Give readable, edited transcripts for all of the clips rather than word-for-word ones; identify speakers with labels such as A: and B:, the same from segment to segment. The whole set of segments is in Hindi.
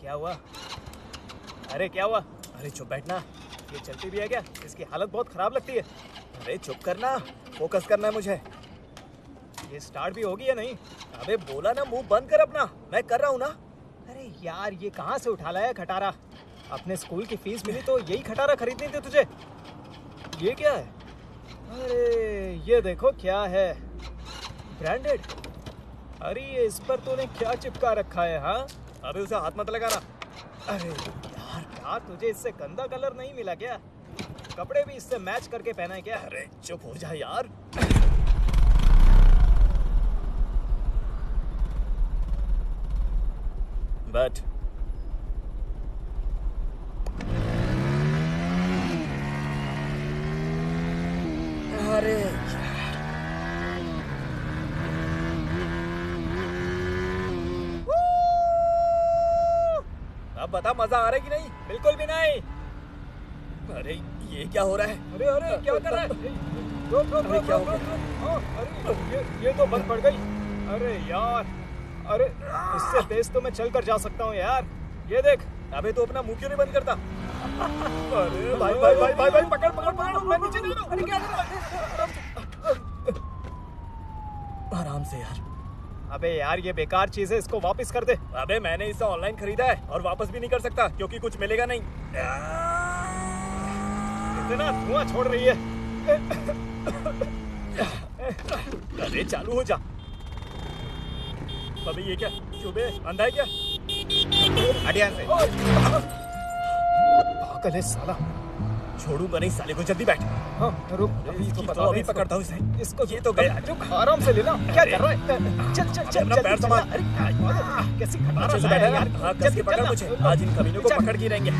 A: क्या हुआ? अरे क्या हुआ? अरे चुप बैठना। ये चलती भी है क्या? इसकी हालत बहुत खराब लगती है। अरे चुप करना, फोकस करना है मुझे। ये स्टार्ट भी होगी या नहीं? अबे बोला ना, मुंह बंद कर अपना। मैं कर रहा हूँ ना। अरे यार ये कहाँ से उठा लाया खटारा? अपने स्कूल की फीस मिली तो यही खटारा खरीदनी थी तुझे। ये क्या है? अरे ये देखो क्या है, ब्रांडेड। अरे ये इस पर तूने क्या चिपका रखा है? हाँ अबे उसे हाथ मत लगाना। अरे यार क्या तुझे इससे गंदा कलर नहीं मिला क्या? कपड़े भी इससे मैच करके पहना है क्या? अरे चुप हो जा यार। बट अरे अब बता, मजा आ रहा है कि नहीं? बिल्कुल भी नहीं। अरे ये क्या हो रहा है? अरे अरे क्या कर रहा है? रोक रोक रोक रोक रोक। अरे ये तो बंद पड़ गई। अरे यार, अरे इससे तेज तो मैं चल कर जा सकता हूँ यार। ये देख। अबे तो अपना मुंह क्यों नहीं बंद करता? अरे भाई भाई भाई भाई भाई पकड़ पकड़ पकड़, मैं नीचे जा रहा हूँ। अरे क्या कर रहा है? आराम से यार। अबे यार ये बेकार चीज है, इसको वापस कर दे। अबे मैंने इसे ऑनलाइन खरीदा है और वापस भी नहीं कर सकता क्योंकि कुछ मिलेगा नहीं। इतना धुआं छोड़ रही है। अरे चालू हो जा। अबे ये क्या चुबे, अंधा है क्या? हट यहाँ से। पागल है साला। छोड़ूंगा नहीं साले को, जल्दी बैठ। हाँ रुक, अभी पकड़ता हूँ इसे। इसको ये तो गया। रुक आराम से लेना। क्या कर रहा है? चल चल चल चल पैर संभाल। अरे कैसी खटारा सा है यार। हाथ कस के पकड़ मुझे, आज इन कमीनों को पकड़ के रहेंगे।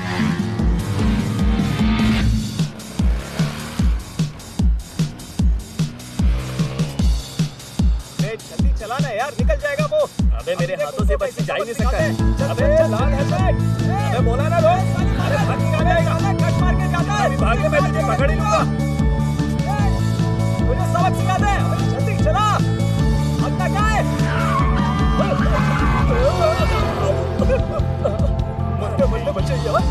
A: जल्दी चलाना यार, निकल जाएगा वो। अबे मेरे हाथों से बच के जा ही नहीं सकता है। अबे लाल हेलमेट। अबे बोला ना रोक। अरे भाग के जाएगा, कट मार के जाता है। अभी भाग के मैं तुझे पकड़ ही लूंगा। मुझे सबक सिखा दे। अबे जल्दी चला, भागना क्या है? मरते मरते बचे यार।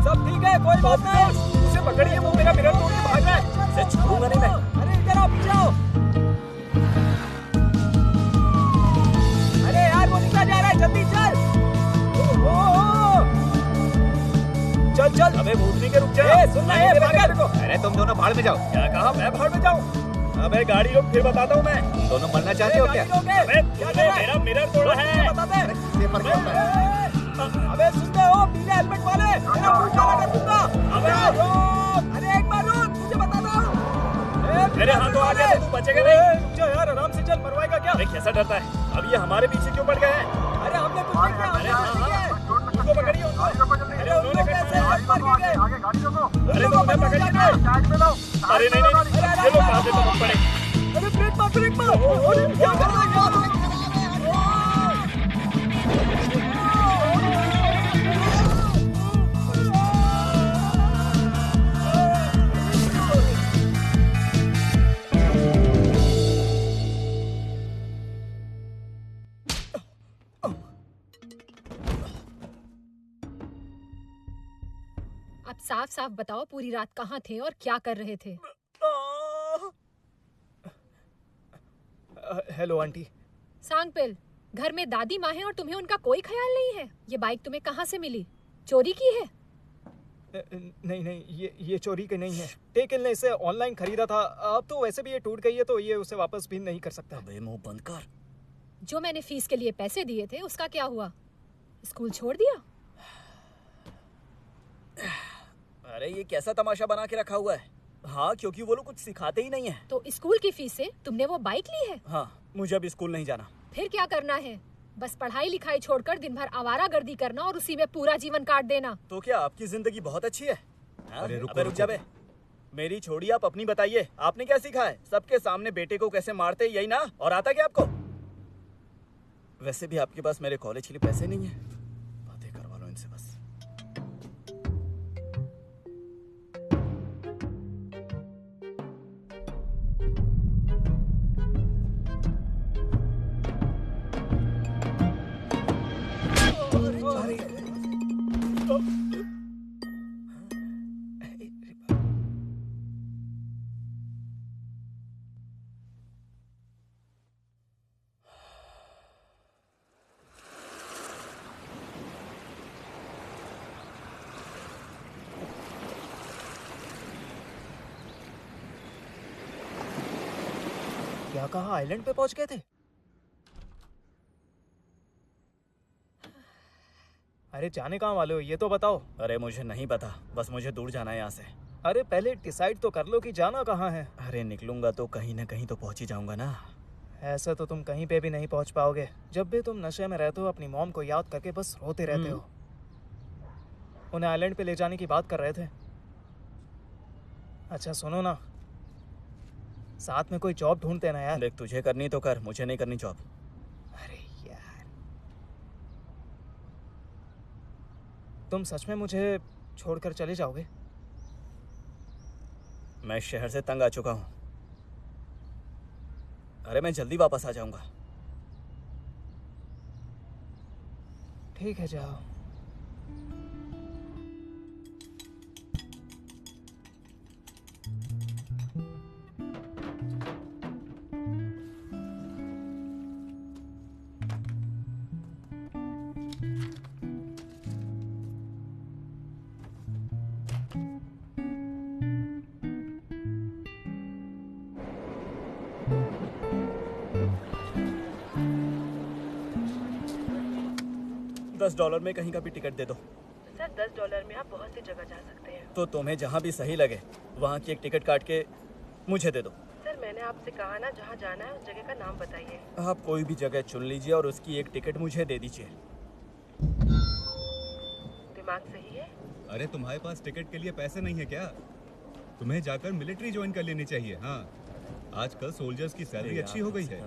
A: सब ठीक है, कोई बात नहीं। उसे पकड़िए, वो मेरा मिरर तोड़ के भाग रहा है। उसे छोड़ूंगा नहीं मैं। अरे इधर आओ, पीछे आओ। वो निकला जा रहा है, जल्दी चल। चल चल। अबे भूतनी के रुक जा। सुन ना ये पागल को। अरे तुम दोनों भाड़ में जाओ। क्या कहा? मैं भाड़ में जाऊँ? अबे गाड़ी रोक, फिर बताता हूँ मैं। तुम दोनों मरना चाहते हो क्या? अबे तूने मेरा मिरर तोड़ा है। बता दे। अबे सुनते हो पीले हेलमेट वाले, मेरा मुंह काला कर दूंगा। अरे एक बार रुक, मुझे बताता हूँ। मेरे हाथों आ गया तो तू बचेगा नहीं। रुक जा यार, आराम से चल, मरवाएगा क्या? अरे कैसा डरता है? अब ये हमारे पीछे क्यों पड़ गए हैं? अरे हमने कुछ नहीं किया। उनको पकड़िए, अरे उन्होंने कैसे हाथ मार के गए? अरे तुम मैं पकड़ लिए। अरे नहीं नहीं, ये लोग कहाँ से पकड़ पड़े? अरे ब्रेक मार, ब्रेक मार। अरे क्या कर रहा है यार?
B: अब साफ साफ बताओ, पूरी रात कहाँ थे और क्या कर रहे थे?
A: Hello aunty.
B: सांगपिल, घर में दादी माँ है और तुम्हें उनका कोई ख्याल नहीं है? ये बाइक तुम्हें कहाँ से मिली? चोरी की है?
A: नहीं नहीं, ये चोरी की नहीं है। टेकल ने इसे ऑनलाइन खरीदा था। अब तो वैसे भी ये टूट गई है तो ये उसे वापस भी नहीं कर सकता। अबे मुंह बंद कर।
B: जो मैंने फीस के लिए पैसे दिए थे उसका क्या हुआ? स्कूल छोड़ दिया?
A: अरे ये कैसा तमाशा बना के रखा हुआ है? हाँ क्योंकि वो लोग कुछ सिखाते ही नहीं है।
B: तो स्कूल की फीस से तुमने वो बाइक ली है?
A: हाँ, मुझे अभी स्कूल नहीं जाना।
B: फिर क्या करना है? बस पढ़ाई लिखाई छोड़कर दिन भर आवारागर्दी करना और उसी में पूरा जीवन काट देना।
A: तो क्या आपकी जिंदगी बहुत अच्छी है? अरे रुक जा बे। मेरी छोड़िए, आप अपनी बताइए। आपने क्या सीखा है? सबके सामने बेटे को कैसे मारते, यही ना? और आता क्या आपको? वैसे भी आपके पास मेरे कॉलेज के लिए पैसे नहीं है। बातें करवा लो इनसे बस। अरे क्या कहा, आइलैंड पे पहुंच गए थे? अरे जाने कहाँ वाले हो ये तो बताओ। अरे मुझे नहीं पता, बस मुझे दूर जाना है यहाँ से। अरे पहले डिसाइड तो कर लो कि जाना कहाँ है। अरे निकलूंगा तो कहीं ना कहीं तो पहुंच ही जाऊंगा ना। ऐसा तो तुम कहीं पे भी नहीं पहुंच पाओगे। जब भी तुम नशे में रहते हो अपनी मॉम को याद करके बस रोते रहते हो। उन्हें आइलैंड पे ले जाने की बात कर रहे थे। अच्छा सुनो ना, साथ में कोई जॉब ढूंढते ना यार। देख तुझे करनी तो कर, मुझे नहीं करनी जॉब। अरे यार, तुम सच में मुझे छोड़कर चले जाओगे? मैं शहर से तंग आ चुका हूं। अरे मैं जल्दी वापस आ जाऊंगा। ठीक है जाओ। $10 में कहीं का भी टिकट दे दो।
C: सर $10 में आप बहुत सी जगह जा सकते हैं।
A: तो तुम्हें जहां भी सही लगे वहां की एक टिकट काट के मुझे दे दो।
C: सर मैंने आपसे कहा ना, जहाँ जाना है उस जगह का नाम बताइए।
A: आप कोई भी जगह चुन लीजिए और उसकी एक टिकट मुझे दे दीजिए।
C: दिमाग सही है?
D: अरे तुम्हारे पास टिकट के लिए पैसे नहीं है क्या? तुम्हें जाकर मिलिट्री ज्वाइन कर लेनी चाहिए। हाँ, आजकल सोल्जर्स की सैलरी अच्छी हो गई है।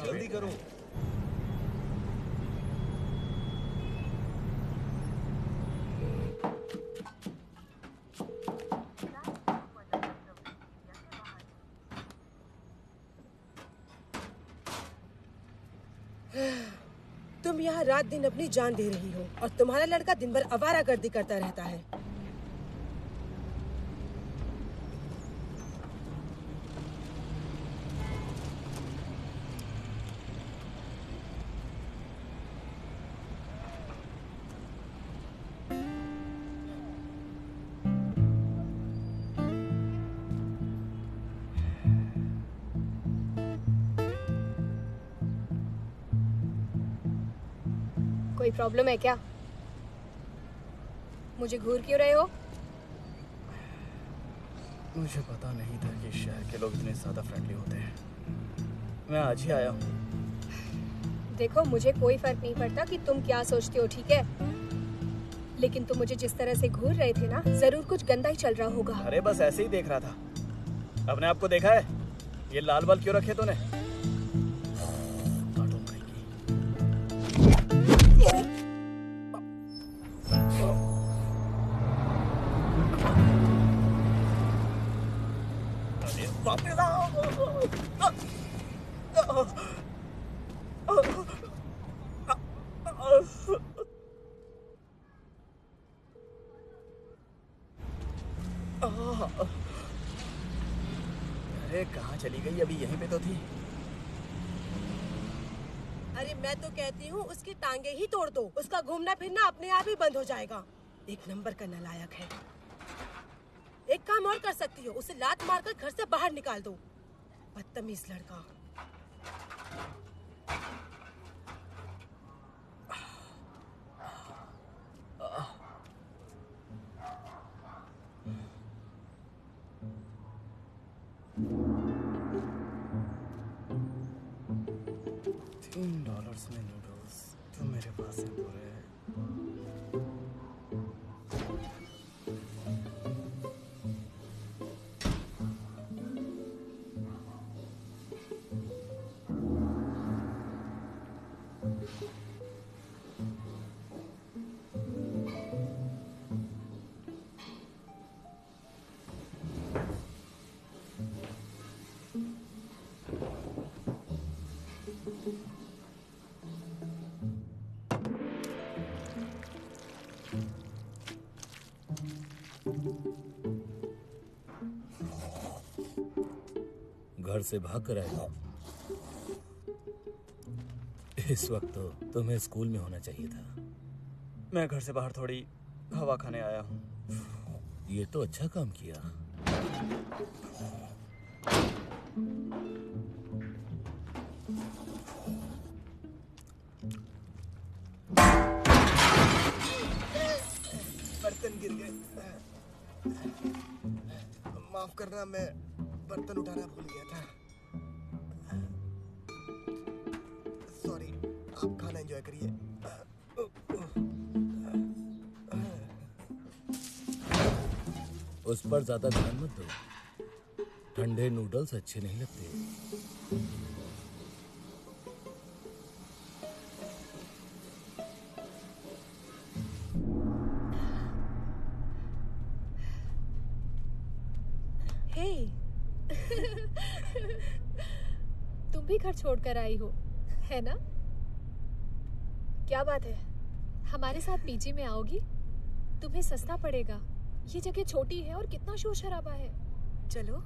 D: जल्दी करो।
C: तुम यहाँ रात दिन अपनी जान दे रही हो और तुम्हारा लड़का दिन भर आवारागर्दी करता रहता है।
B: कोई प्रॉब्लम है क्या? मुझे घूर क्यों रहे हो?
A: मुझे पता नहीं था कि शहर के लोग इतने ज्यादा फ्रेंडली होते हैं। मैं आज ही आया हूँ।
B: देखो मुझे कोई फर्क नहीं पड़ता कि तुम क्या सोचते हो, ठीक है? लेकिन तुम मुझे जिस तरह से घूर रहे थे ना, जरूर कुछ गंदा ही चल रहा होगा।
A: अरे बस ऐसे ही देख रहा था। अपने आप को देखा है? ये लाल बाल क्यों रखे तूने? काटो भाई की। अरे वापस आओ। अरे कहाँ चली गई? अभी यहीं पे तो थी।
C: अरे मैं तो कहती हूँ उसकी टांगे ही तोड़ दो। उसका घूमना फिरना अपने आप ही बंद हो जाएगा। एक नंबर का नालायक है। एक काम और कर सकती हो, उसे लात मारकर घर से बाहर निकाल दो। बदतमीज लड़का।
A: $3 में नूडल्स तो मेरे पास है पूरे।
E: घर से भाग कर आए हो। इस वक्त तो तुम्हें स्कूल में होना चाहिए था।
A: मैं घर से बाहर थोड़ी हवा खाने आया हूँ।
E: ये तो अच्छा काम किया।
F: बर्तन गिर गए। माफ करना, मैं बर्तन उठाना भूल गया था। सॉरी, आप खाना एंजॉय करिए।
E: उस पर ज्यादा ध्यान मत दो। ठंडे नूडल्स अच्छे नहीं लगते।
B: हे तुम भी घर छोड़कर आई हो, है ना? क्या बात है, हमारे साथ पीजी में आओगी? तुम्हें सस्ता पड़ेगा। ये जगह छोटी है और कितना शोर शराबा है। चलो।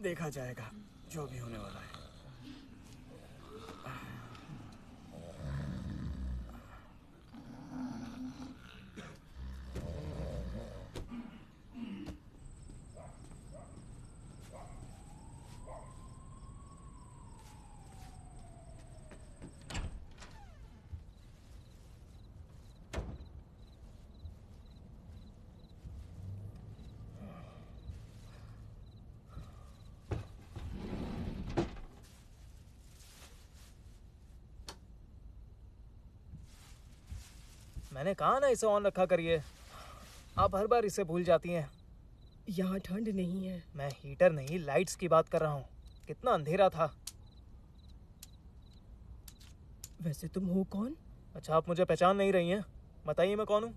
A: देखा जाएगा जो भी होने वाला है। मैंने कहा ना इसे ऑन रखा करिए। आप हर बार इसे भूल जाती हैं।
C: यहाँ ठंड नहीं है।
A: मैं हीटर नहीं, लाइट्स की बात कर रहा हूँ। कितना अंधेरा था।
C: वैसे तुम हो कौन?
A: अच्छा, आप मुझे पहचान नहीं रही हैं? बताइए मैं कौन हूँ।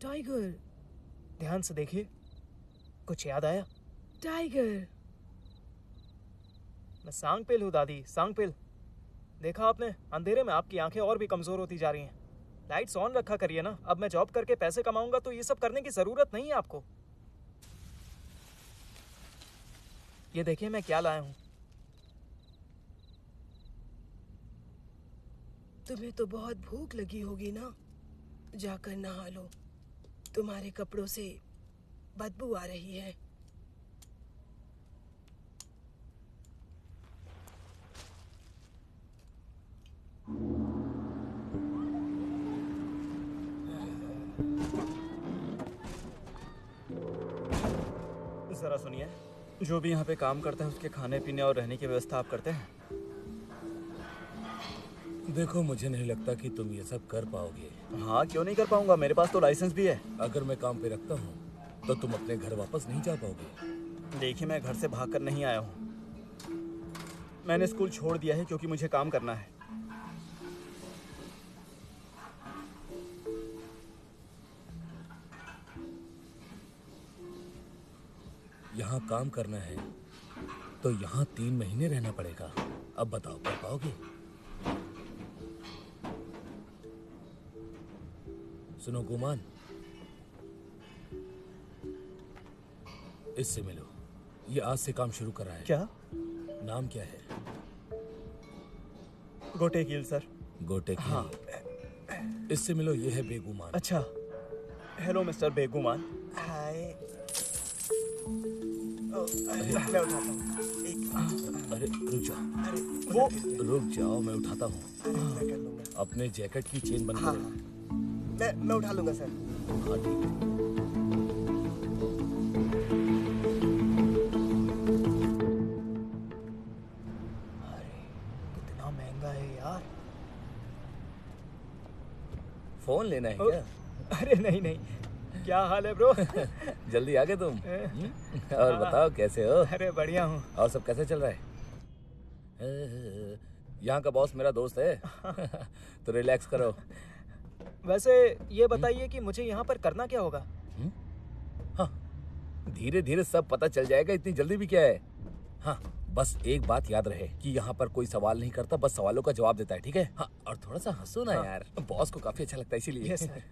C: टाइगर।
A: ध्यान से देखिए, कुछ याद आया?
C: टाइगर।
A: मैं सांगपिल हूँ दादी, सांगपिल। देखा आपने, अंधेरे में आपकी आंखें और भी कमजोर होती जा रही हैं। लाइट्स ऑन रखा करिए ना। अब मैं जॉब करके पैसे कमाऊंगा तो ये सब करने की जरूरत नहीं है आपको। ये देखिए मैं क्या लाया हूँ।
C: तुम्हें तो बहुत भूख लगी होगी ना? जाकर नहा लो। तुम्हारे कपड़ों से बदबू आ रही है।
A: जरा सुनिए, जो भी यहाँ पे काम करता है उसके खाने पीने और रहने की व्यवस्था आप करते हैं?
E: देखो, मुझे नहीं लगता कि तुम ये सब कर पाओगे।
A: हाँ, क्यों नहीं कर पाऊंगा? मेरे पास तो लाइसेंस भी है।
E: अगर मैं काम पे रखता हूँ तो तुम अपने घर वापस नहीं जा पाओगे।
A: देखिए, मैं घर से भागकर नहीं आया हूँ। मैंने स्कूल छोड़ दिया है क्योंकि मुझे काम करना है।
E: यहाँ काम करना है तो यहाँ 3 महीने रहना पड़ेगा। अब बताओ, कर पाओगे? सुनो गुमान, इससे मिलो। ये आज से काम शुरू कर रहा है।
A: क्या
E: नाम क्या है?
A: गोटे कील सर।
E: गोटे कील।
A: हाँ।
E: इससे मिलो, ये है बेगुमान।
A: अच्छा, हेलो मिस्टर बेगुमान।
F: हाय। मैं उठाता हूँ।
E: अरे रुक जाओ।
F: अरे
A: वो
E: रुक जाओ, मैं उठाता हूँ।
F: मैं कर लूंगा।
E: अपने जैकेट की चेन बंद
F: हाँ,
E: करो।
F: मैं उठा लूंगा सर।
E: हाँ, ठीक है।
A: कितना महंगा है यार।
E: फोन लेना है क्या?
A: अरे नहीं नहीं, क्या हाल है ब्रो?
E: जल्दी आ गए तुम। और बताओ कैसे हो?
A: अरे बढ़िया हूँ।
E: और सब कैसे चल रहा है? यहाँ का बॉस मेरा दोस्त है। तो रिलैक्स करो।
A: वैसे ये बताइए कि मुझे यहाँ पर करना क्या होगा?
E: हाँ, धीरे धीरे सब पता चल जाएगा। इतनी जल्दी भी क्या है? हाँ, बस एक बात याद रहे कि यहाँ पर कोई सवाल नहीं करता, बस सवालों का जवाब देता है, ठीक है? हाँ, और थोड़ा सा हंसो ना यार, बॉस को काफी अच्छा लगता है इसीलिए।
A: Yes sir.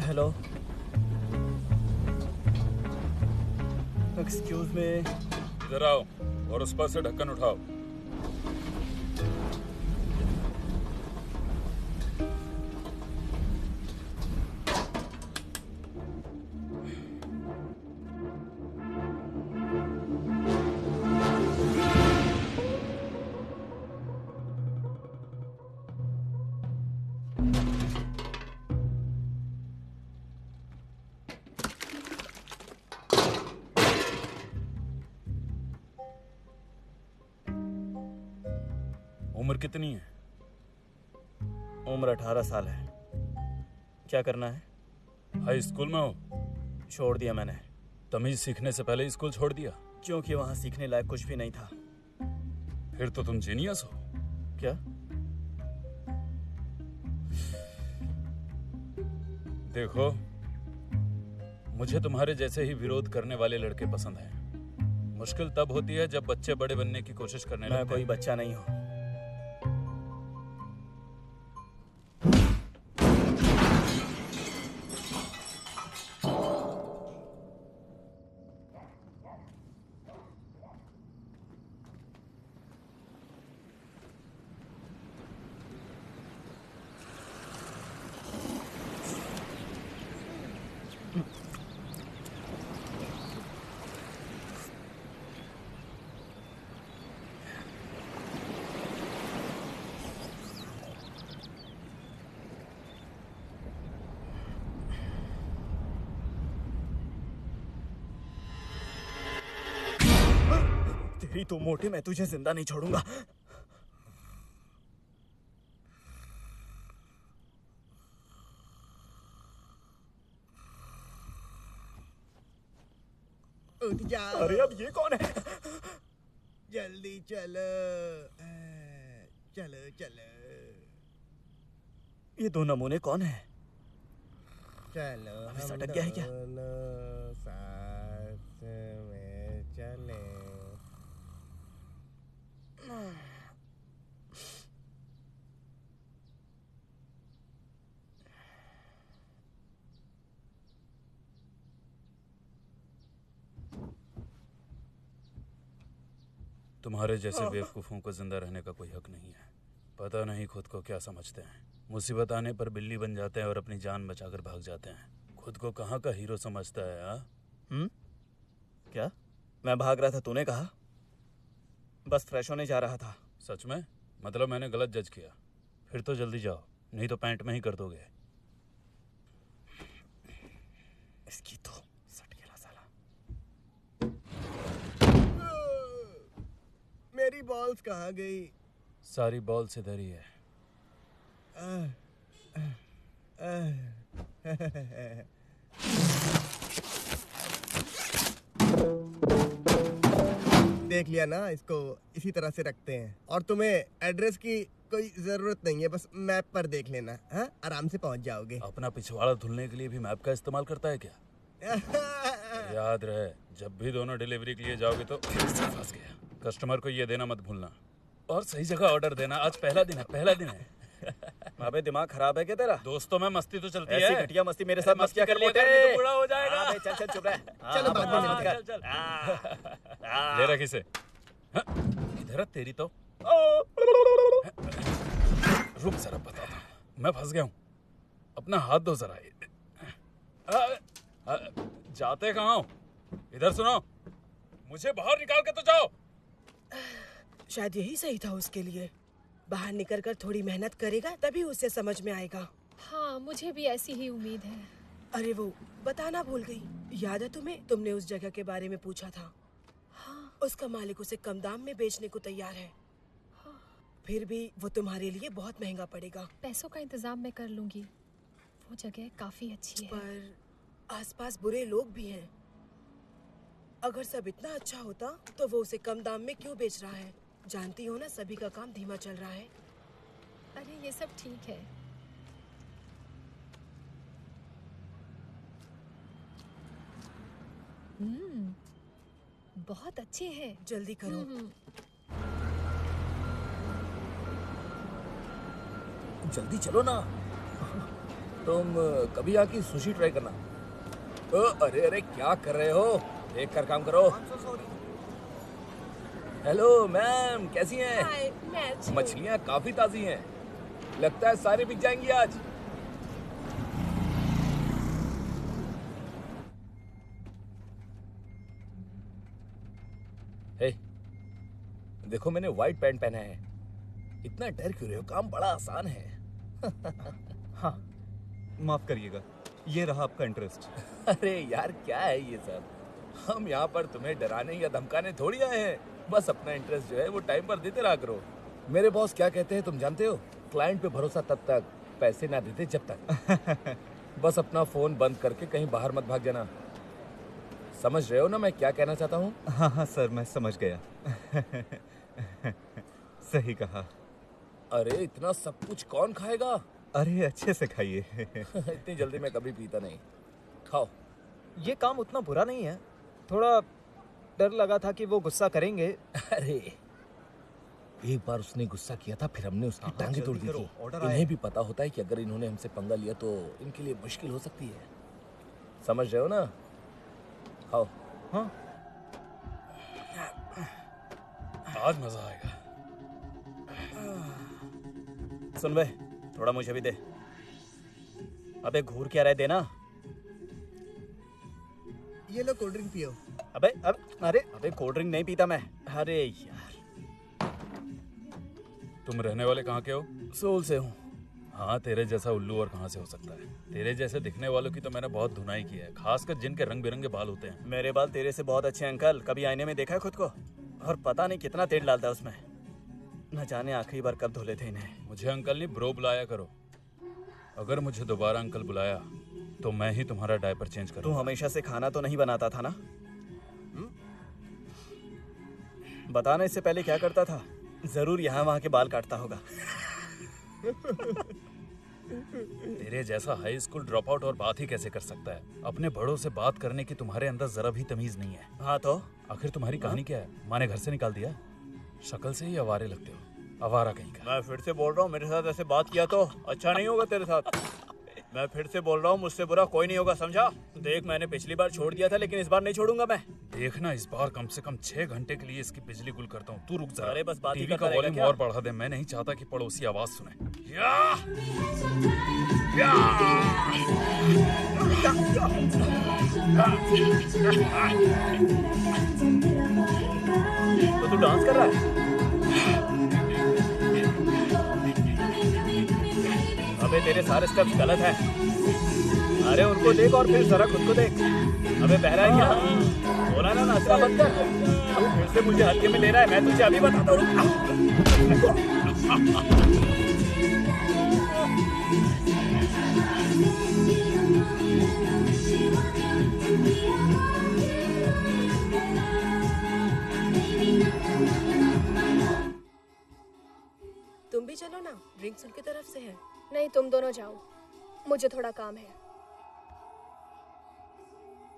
A: Hello, excuse me.
G: इधर आओ और उस पर से ढक्कन उठाओ। उम्र कितनी है?
A: उम्र 18 साल है। क्या करना है?
G: हाई स्कूल में हो?
A: छोड़ दिया मैंने,
G: तमीज सीखने से पहले स्कूल छोड़ दिया?
A: क्योंकि वहां सीखने लायक कुछ भी नहीं था।
G: फिर तो तुम जीनियस हो।
A: क्या?
G: देखो, मुझे तुम्हारे जैसे ही विरोध करने वाले लड़के पसंद हैं। मुश्किल तब होती है जब बच्चे बड़े बनने की कोशिश करने
A: मैं
G: लगते
A: कोई
G: हैं।
A: बच्चा नहीं हूँ। तेरी तो मोटे, मैं तुझे जिंदा नहीं छोड़ूंगा।
F: उठ जा।
A: अरे अब ये कौन है?
F: जल्दी चलो। चलो चलो
A: ये दो नमूने कौन है?
F: चलो।
A: अभी
F: हम
A: सटक गया है क्या?
F: दोनों साथ में चले।
G: तुम्हारे जैसे बेवकूफों को जिंदा रहने का कोई हक नहीं है। पता नहीं खुद को क्या समझते हैं। मुसीबत आने पर बिल्ली बन जाते हैं और अपनी जान बचाकर भाग जाते हैं। खुद को कहाँ का हीरो समझता है? हाँ,
A: क्या? मैं भाग रहा था, तूने कहा? बस फ्रेश होने जा रहा था।
G: सच में? मतलब मैंने गलत जज किया। फिर तो जल्दी जाओ, नहीं तो पैंट में ही कर दोगे।
A: इसकी तो सट गया साला।
F: मेरी बॉल्स कहाँ गई?
G: सारी बॉल से धरी है।
F: देख लिया ना, इसको इसी तरह से रखते हैं। और तुम्हें एड्रेस की कोई जरूरत नहीं है, बस मैप पर देख लेना। हाँ, आराम से पहुंच जाओगे।
G: अपना पिछवाड़ा धुलने के लिए भी मैप का इस्तेमाल करता है क्या? याद रहे, जब भी दोनों डिलीवरी के लिए जाओगे तो फंस गया। कस्टमर को ये देना मत भूलना और सही जगह ऑर्डर देना। आज पहला दिन है, पहला दिन है।
A: अबे दिमाग खराब है क्या तेरा?
G: दोस्तों में मस्ती तो चलती
A: ऐसी
G: है।
A: घटिया मस्ती मेरे साथ मत किया कर
G: लिया
A: मोटे।
G: कर, नहीं तो बूढ़ा हो जाएगा।
A: हाँ बे, चल चल चुप रह।
F: चलो बाद में मिलते हैं।
G: चल चल। ले रख इसे। हाँ, इधर आ, तेरी तो। रुक जरा, बताता हूँ। मैं फंस गया हूँ। अपना हाथ दो जरा। जाते कहाँ हो? इधर सुनो, मुझे बाहर निकाल के तो जाओ।
C: शायद यही सही था उसके लिए। बाहर निकलकर थोड़ी मेहनत करेगा तभी उसे समझ में आएगा।
B: हाँ, मुझे भी ऐसी ही उम्मीद है।
C: अरे वो बताना भूल गई, याद है तुम्हें? तुमने उस जगह के बारे में पूछा था।
B: हाँ,
C: उसका मालिक उसे कम दाम में बेचने को तैयार है। फिर भी वो तुम्हारे लिए बहुत महंगा पड़ेगा।
B: पैसों का इंतजाम मैं कर लूंगी। वो जगह काफी अच्छी है।
C: पर आसपास बुरे लोग भी हैं। अगर सब इतना अच्छा होता तो वो उसे कम दाम में क्यों बेच रहा है? जानती हो ना, सभी का काम धीमा चल रहा है।
B: अरे ये सब ठीक है। बहुत अच्छे हैं।
C: जल्दी करो।
E: जल्दी चलो ना। तुम कभी आके सुशी ट्राई करना। अरे अरे क्या कर रहे हो? देख कर काम करो। हेलो मैम, कैसी हैं?
C: हाय, मैं अच्छी हूँ।
E: मछलियाँ काफी ताजी हैं। लगता है सारी बिक जाएंगी आज। हे, देखो मैंने व्हाइट पैंट पहना है। इतना डर क्यों रहे हो? काम बड़ा आसान है।
D: हाँ, माफ करिएगा, ये रहा आपका इंटरेस्ट।
E: अरे यार क्या है ये सब? हम यहाँ पर तुम्हें डराने या धमकाने थोड़ी आए हैं। बस अपना इंटरेस्ट जो है वो टाइम पर देते रहा करो। मेरे बॉस क्या कहते हैं तुम जानते हो? क्लाइंट पे भरोसा तब तक, पैसे ना देते जब तक। बस अपना फोन बंद करके कहीं बाहर मत भाग जाना। समझ रहे हो ना मैं क्या कहना चाहता हूँ?
D: हाँ हाँ सर, मैं समझ गया। सही कहा।
E: अरे इतना सब कुछ कौन खाएगा?
D: अरे अच्छे से खाइए।
E: इतनी जल्दी मैं कभी पीता नहीं। खाओ।
A: ये काम उतना बुरा नहीं है। थोड़ा डर लगा था कि वो गुस्सा करेंगे।
E: अरे एक बार उसने गुस्सा किया था, फिर हमने उसकी टांगे तोड़ दी थी।
D: ऑर्डर आया।
E: इन्हें भी पता होता है कि अगर इन्होंने हमसे पंगा लिया तो इनके लिए मुश्किल हो सकती है। समझ रहे हो ना? खाओ।
A: हाँ,
G: आज मजा आएगा।
A: सुन बे, थोड़ा मुझे भी दे। अबे घूर क्या रहे, देना।
F: ये लो कोल्ड ड्रिंक पियो।
A: अरे कोल्ड ड्रिंक नहीं पीता मैं। अरे यार।
G: तुम रहने वाले कहाँ के हो?
A: सोल से हूँ।
G: हाँ, तेरे जैसा उल्लू और कहाँ से हो सकता है? तेरे जैसे दिखने वालों की तो मैंने बहुत धुनाई की है, खासकर जिनके रंग बिरंगे बाल होते हैं।
A: मेरे बाल तेरे से बहुत अच्छे हैं अंकल। कभी आईने में देखा है खुद को? और पता नहीं कितना तेल डालता है उसमें। न जाने आखिरी बार कब धुले थे इन्हें।
G: मुझे अंकल नहीं ब्रो बुलाया करो। अगर मुझे दोबारा अंकल बुलाया तो मैं ही तुम्हारा डायपर चेंज
A: तू
G: करूंगा।
A: हमेशा से खाना तो नहीं बनाता था ना? बताना इससे पहले क्या करता था? जरूर यहाँ वहाँ के बाल काटता होगा।
G: तेरे जैसा हाई स्कूल ड्रॉप आउट और बात ही कैसे कर सकता है? अपने बड़ों से बात करने की तुम्हारे अंदर जरा भी तमीज नहीं है।
A: हाँ तो
G: आखिर तुम्हारी कहानी क्या है? माँ ने घर से निकाल दिया? शक्ल से ही आवारे लगते हो, आवारा कहीं का।
A: मैं फिर से बोल रहा हूँ, मेरे साथ ऐसे बात किया तो अच्छा नहीं होगा तेरे साथ। मैं फिर से बोल रहा हूँ, मुझसे बुरा कोई नहीं होगा, समझा? देख, मैंने पिछली बार छोड़ दिया था लेकिन इस बार नहीं छोड़ूंगा मैं।
G: देखना, इस बार कम से कम 6 घंटे के लिए इसकी बिजली गुल करता हूँ। तू रुक जा।
A: अरे बस बात ही
G: टीवी का
A: करता रहेगा
G: वॉल्यूम
A: क्या?
G: और बढ़ा दे। मैं नहीं चाहता कि पड़ोसी आवाज सुने।
A: तो तू डांस कर रहा है? अबे तेरे सारे स्टेप्स गलत हैं। अरे उनको देख और फिर जरा खुद को देख। अबे बहरा है क्या? बोला ना, नाचना बंद कर। तू फिर से मुझे हल्के में ले रहा है। मैं तुझे अभी बताता हूँ।
C: तुम भी चलो ना, ड्रिंक्स उनकी तरफ से है।
H: नहीं, तुम दोनों जाओ, मुझे थोड़ा काम है।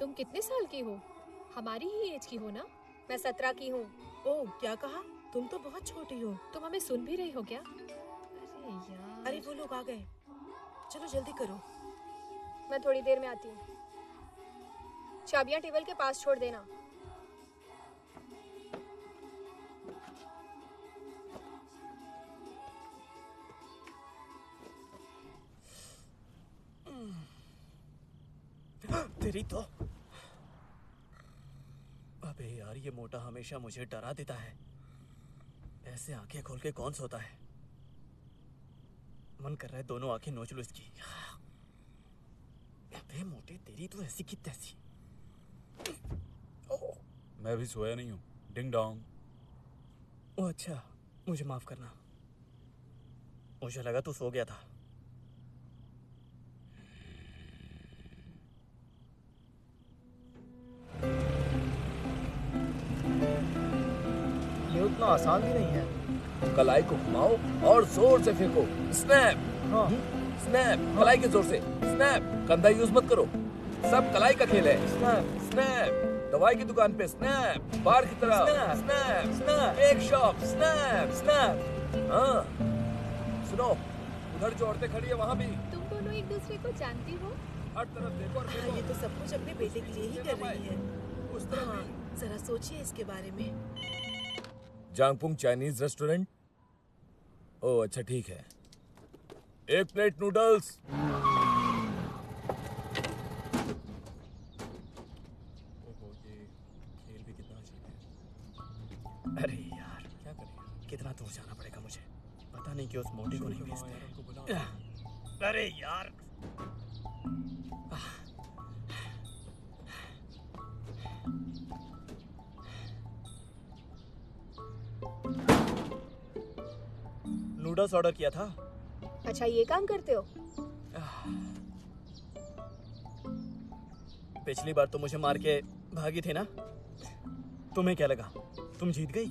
B: तुम कितने साल की हो? हमारी ही एज की हो ना?
H: मैं 17 की हूँ।
C: ओह, क्या कहा? तुम तो बहुत छोटी हो।
B: तुम हमें सुन भी रही हो क्या? अरे यार।
C: अरे वो लोग आ गए। चलो जल्दी करो।
H: मैं थोड़ी देर में आती हूँ। चाबियाँ टेबल के पास छोड़ देना।
A: तेरी तो। अबे यार, ये मोटा हमेशा मुझे डरा देता है। ऐसे आंखें खोल के कौन सोता है? मन कर रहा है दोनों आंखें नोच लो इसकी। अबे मोटे, तेरी तो ऐसी की तैसी।
G: मैं भी सोया नहीं हूँ। Ding dong.
A: ओह अच्छा, मुझे माफ करना। मुझे लगा तू सो गया था। ये उतना आसान भी नहीं है।
E: कलाई को घुमाओ और जोर से फेंको। स्नैप।
A: हाँ।
E: स्नैप। कलाई के जोर से स्नैप। कंधा यूज मत करो, सब कलाई का खेल है।
A: स्नैप।
E: स्नैप। दवाई की दुकान पे स्नैप। बार की तरह
A: स्नैप।
E: स्नैप।
A: स्नैप।
E: एक शॉप स्नैप।
A: स्नैप।
E: हाँ, सुनो, उधर जो औरतें खड़ी है वहाँ भी
B: तुम दोनों एक दूसरे को जानती हो?
E: हर तरफ देखो और
C: हाँ,
E: फेंको।
C: ये तो सब कुछ अपने बेटे के लिए ही कर रही है।
E: उस तरफ
C: हाँ,
E: भी।
C: जरा सोचिए इसके बारे में।
E: जांगपुंग चाइनीज रेस्टोरेंट। ओह अच्छा, ठीक है। एक प्लेट नूडल्स।
A: ओहो, ये खेल भी कितना अजीब है। अरे यार, क्या करें? कितना दूर जाना पड़ेगा मुझे? पता नहीं कि उस मोटी को नहीं भेजते। अरे यार। नूडल्स ऑर्डर किया था।
H: अच्छा ये काम करते हो?
A: पिछली बार तो मुझे मार के भागी थी ना। तुम्हें क्या लगा तुम जीत गई?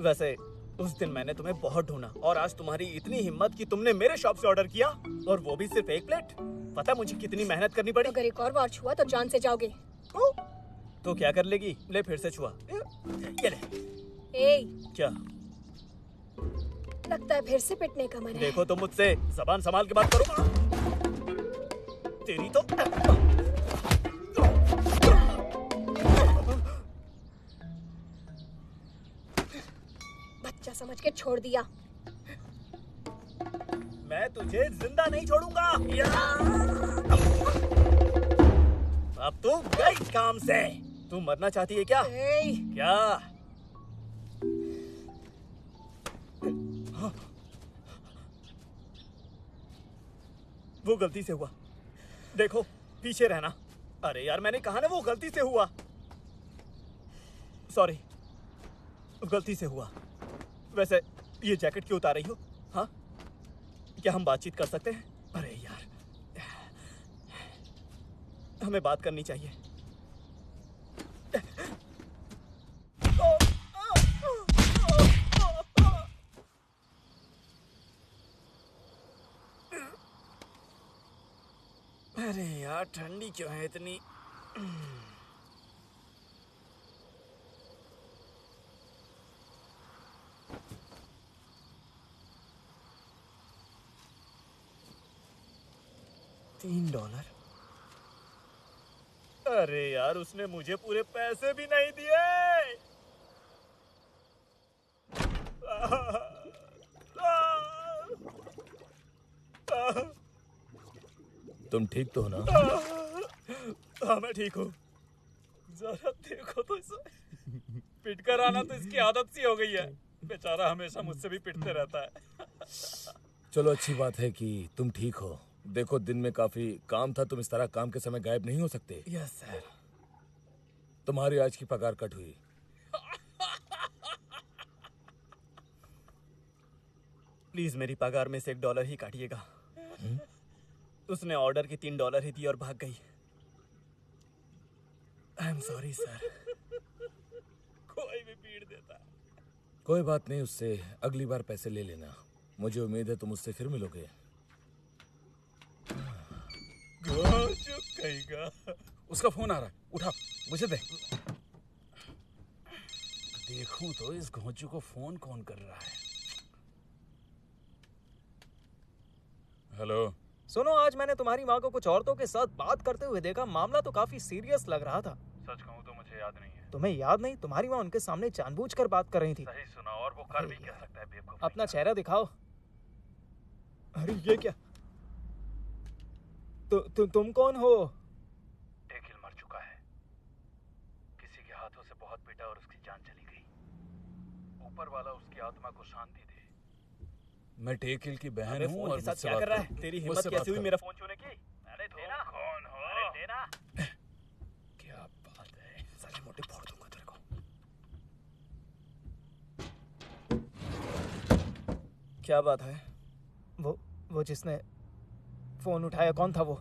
A: वैसे उस दिन मैंने तुम्हें बहुत ढूंढा और आज तुम्हारी इतनी हिम्मत कि तुमने मेरे शॉप से ऑर्डर किया, और वो भी सिर्फ एक प्लेट। पता मुझे कितनी मेहनत करनी पड़ी।
H: अगर एक और बार छुआ तो जान से जाओगे।
A: तो क्या कर लेगी? ले फिर से छुआ। ये ले।
H: ए,
A: क्या
H: लगता है फिर से पिटने का मन है।
A: देखो तो मुझसे जबान संभाल के बात करो। तेरी तो
H: बच्चा समझ के छोड़ दिया।
A: मैं तुझे जिंदा नहीं छोड़ूंगा। अब तू गई काम से। तू मरना चाहती है क्या?
H: ए,
A: क्या? वो गलती से हुआ। देखो पीछे रहना। अरे यार, मैंने कहा ना वो गलती से हुआ। सॉरी, गलती से हुआ। वैसे ये जैकेट क्यों उतार रही हो? हाँ, क्या हम बातचीत कर सकते हैं? अरे यार, हमें बात करनी चाहिए। अरे यार, ठंडी क्यों है इतनी? $3। अरे यार, उसने मुझे पूरे पैसे भी नहीं दिए।
E: तुम ठीक तो हो ना?
A: हाँ मैं ठीक हूँ। जरा देखो तो इसे। पिट कर आना तो इसकी आदत सी हो गई है। बेचारा हमेशा मुझसे भी पिटते रहता है।
E: चलो अच्छी बात है कि तुम ठीक हो। देखो दिन में काफी काम था, तुम इस तरह काम के समय गायब नहीं हो सकते।
A: Yes sir.
E: तुम्हारी आज की पगार कट हुई।
A: प्लीज मेरी पगार में से $1 ही काटिएगा। उसने ऑर्डर की $3 ही दी और भाग गई। I am sorry sir. कोई भी पीट देता है।
E: कोई बात नहीं, उससे अगली बार पैसे ले लेना। मुझे उम्मीद है तुम उससे फिर मिलोगे।
A: कहेगा।
G: उसका फोन आ रहा है, उठा, मुझे दे। देखूं तो इस घोंचू को फोन कौन कर रहा है। हेलो।
A: सुनो, आज मैंने तुम्हारी माँ को कुछ औरतों के साथ बात करते हुए देखा। मामला तो काफी सीरियस लग रहा था।
G: सच कहूं तो मुझे याद नहीं है।
A: तुम्हें याद नहीं? तुम्हारी माँ उनके सामने जानबूझकर बात कर रही थी।
G: सही सुना, और वो कर भी क्या सकता है बेवकूफ।
A: अपना चेहरा दिखाओ। अरे ये क्या? तुम कौन हो?
G: टेकिल मर चुका है। किसी के हाथों से बहुत पीटा और उसकी जान चली गई। ऊपर वाला उसकी आत्मा को शांति दे। मैं टेकिल की बहन
A: अरे
G: हूँ
A: फोन
G: और
A: के साथ
G: मुझसे
A: क्या
G: बात
A: कर रहा
G: करो।
A: है? तेरी
G: मुझसे
A: हिम्मत
G: बात
A: कैसे हुई
G: करो।
A: मेरा फोन छूने की? अरे देना।
G: कौन हो?
A: अरे देना।
G: क्या बात है?
A: साले मोटे फोड़ दूंगा तेरे को। क्या बात है? वो जिसने फोन उठाया कौन था वो?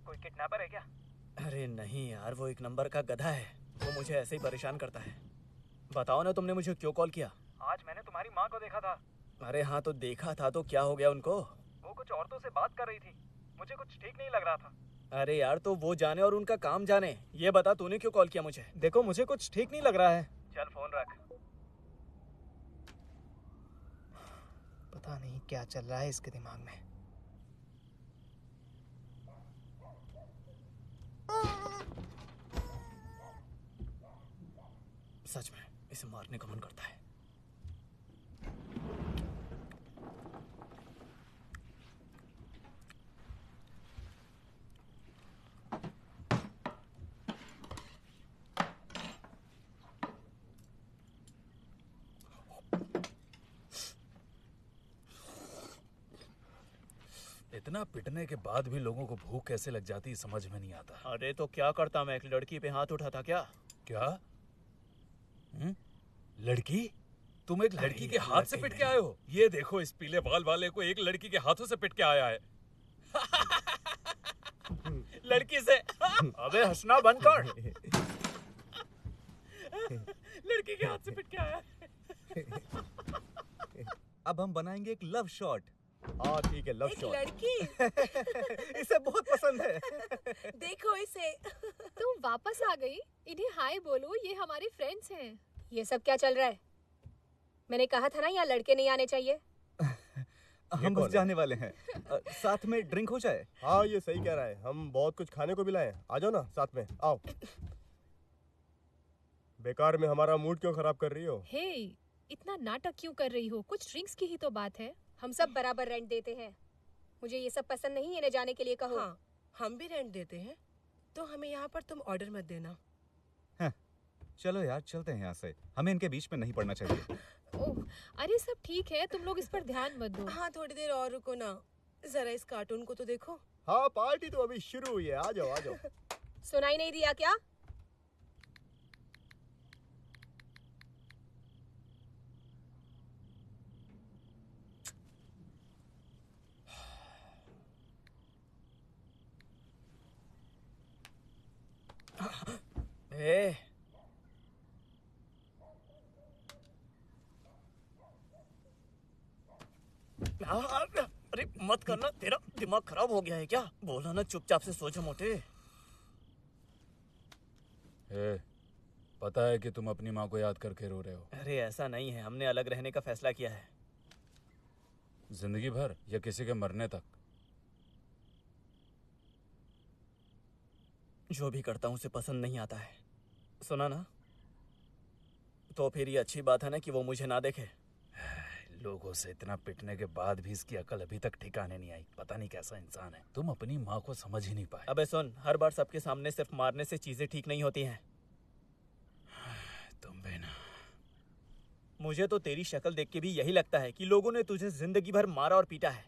A: कोई किडनैपर है क्या? अरे नहीं यार, वो एक नंबर का गधा है। वो मुझे ऐसे ही परेशान करता है। बताओ ना, तुमने मुझे क्यों कॉल किया? आज मैंने तुम्हारी माँ को देखा था। अरे हाँ, तो देखा था तो क्या हो गया उनको? वो कुछ औरतों से बात कर रही थी। मुझे कुछ ठीक नहीं लग रहा था। अरे यार, तो वो जाने और उनका काम जाने। ये बता, तूने क्यों कॉल किया मुझे? देखो, मुझे कुछ ठीक नहीं लग रहा है। चल फोन रख। पता नहीं क्या चल रहा है इसके दिमाग में। सच में इसे मारने का मन करता है।
G: इतना पिटने के बाद भी लोगों को भूख कैसे लग जाती है समझ में नहीं आता।
A: अरे तो क्या करता, मैं एक लड़की पे हाथ उठाता क्या?
G: क्या? लड़की? तुम एक लड़की
A: नहीं,
G: के हाथ से
A: लड़की
G: पिट के आए हो? ये देखो, इस पीले बाल वाले को एक लड़की के हाथों से पिट के आया है।
A: लड़की से? अबे हंसना बंद कर।
G: लड़की के हाथ से पिट के आया है।
D: अब हम बनाएंगे एक लव शॉट।
F: हाँ ठीक है, लव
C: एक
F: शॉट।
C: लड़की।
F: इसे बहुत पसंद है।
C: देखो इसे।
B: तुम वापस आ गई? इन्हें हाय बोलो, ये हमारे फ्रेंड्स हैं।
H: ये सब क्या चल रहा है? मैंने कहा था ना यहाँ लड़के नहीं आने चाहिए।
D: हम बस जाने वाले हैं। साथ में ड्रिंक हो जाए?
F: हाँ ये सही कह रहा है, हम बहुत कुछ खाने को भी लाए हैं। आ जाओ ना साथ में, आओ। बेकार में हमारा मूड क्यों खराब कर रही हो?
B: हे, इतना नाटक क्यों कर रही हो? कुछ ड्रिंक्स की ही तो बात है।
H: हम सब बराबर रेंट देते हैं। मुझे ये सब पसंद नहीं है, इन्हें जाने के लिए कहो।
C: हाँ, हम भी रेंट देते हैं, तो हमें यहाँ पर तुम ऑर्डर मत देना।
D: हाँ, चलो यार चलते हैं यहाँ से। हमें इनके बीच में नहीं पड़ना चाहिए।
B: ओह, अरे सब ठीक है, तुम लोग इस पर ध्यान मत दो।
C: हाँ थोड़ी देर और रुको ना, जरा इस कार्टून को तो देखो।
F: हाँ पार्टी तो अभी शुरू हुई है, आ जाओ आ जाओ।
H: सुनाई नहीं दिया क्या?
A: ए, अरे मत करना, तेरा दिमाग खराब हो गया है क्या? बोला ना चुपचाप से सो जा मोटे।
G: पता है कि तुम अपनी माँ को याद करके रो रहे हो।
A: अरे ऐसा नहीं है, हमने अलग रहने का फैसला किया है।
G: जिंदगी भर या किसी के मरने तक?
A: जो भी करता हूँ उसे पसंद नहीं आता है। सुना ना? तो फिर ये अच्छी बात है ना कि वो मुझे ना देखे।
G: लोगों से इतना पिटने के बाद भी इसकी अकल अभी तक ठिकाने नहीं आई। पता नहीं कैसा इंसान है। तुम अपनी माँ को समझ ही नहीं पाए।
A: अबे सुन, हर बार सबके सामने सिर्फ मारने से चीजें ठीक नहीं होती हैं।
G: तुम भी ना।
A: मुझे तो तेरी शक्ल देख के भी यही लगता है कि लोगों ने तुझे जिंदगी भर मारा और पीटा है।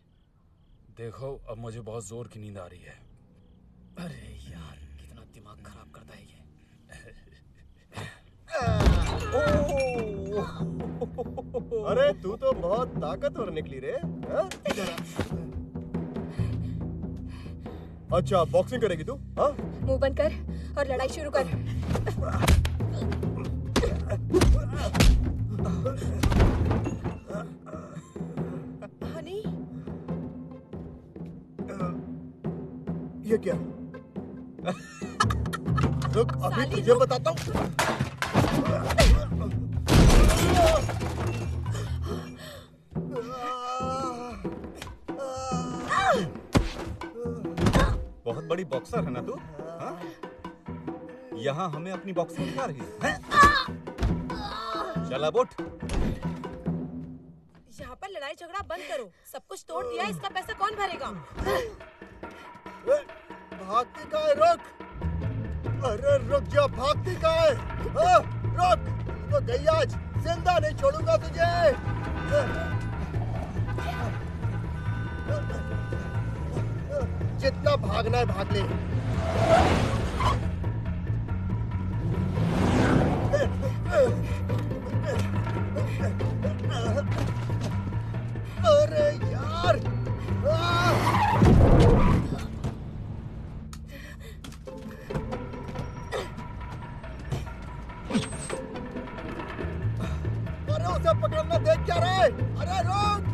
G: देखो, अब मुझे बहुत जोर की नींद आ रही है।
A: अरे यार, कितना दिमाग खराब करता है ये।
F: अरे तू तो बहुत ताकतवर निकली रे। हाँ? अच्छा बॉक्सिंग करेगी तू? हाँ?
H: मुंह बंद कर और लड़ाई शुरू कर।
C: हनी,
F: ये क्या? रुक, अभी
C: साली
F: तुझे
C: रुक।
F: बताता हूँ।
D: बहुत बड़ी बॉक्सर है ना तू? हाँ? यहाँ हमें अपनी बॉक्सिंग दिखा रही है? चल अब उठ।
C: यहाँ पर लड़ाई झगड़ा बंद करो। सब कुछ तोड़ दिया, इसका पैसा कौन भरेगा?
F: भागती का है, रुक। अरे रुक जा, भागती का है? हाँ, रुक। तो गई आज, जिंदा नहीं छोड़ूंगा तुझे। जितना भागना है भाग ले। अरे यार, अरे उसे पकड़ना, देख क्या रहा है? अरे रुक!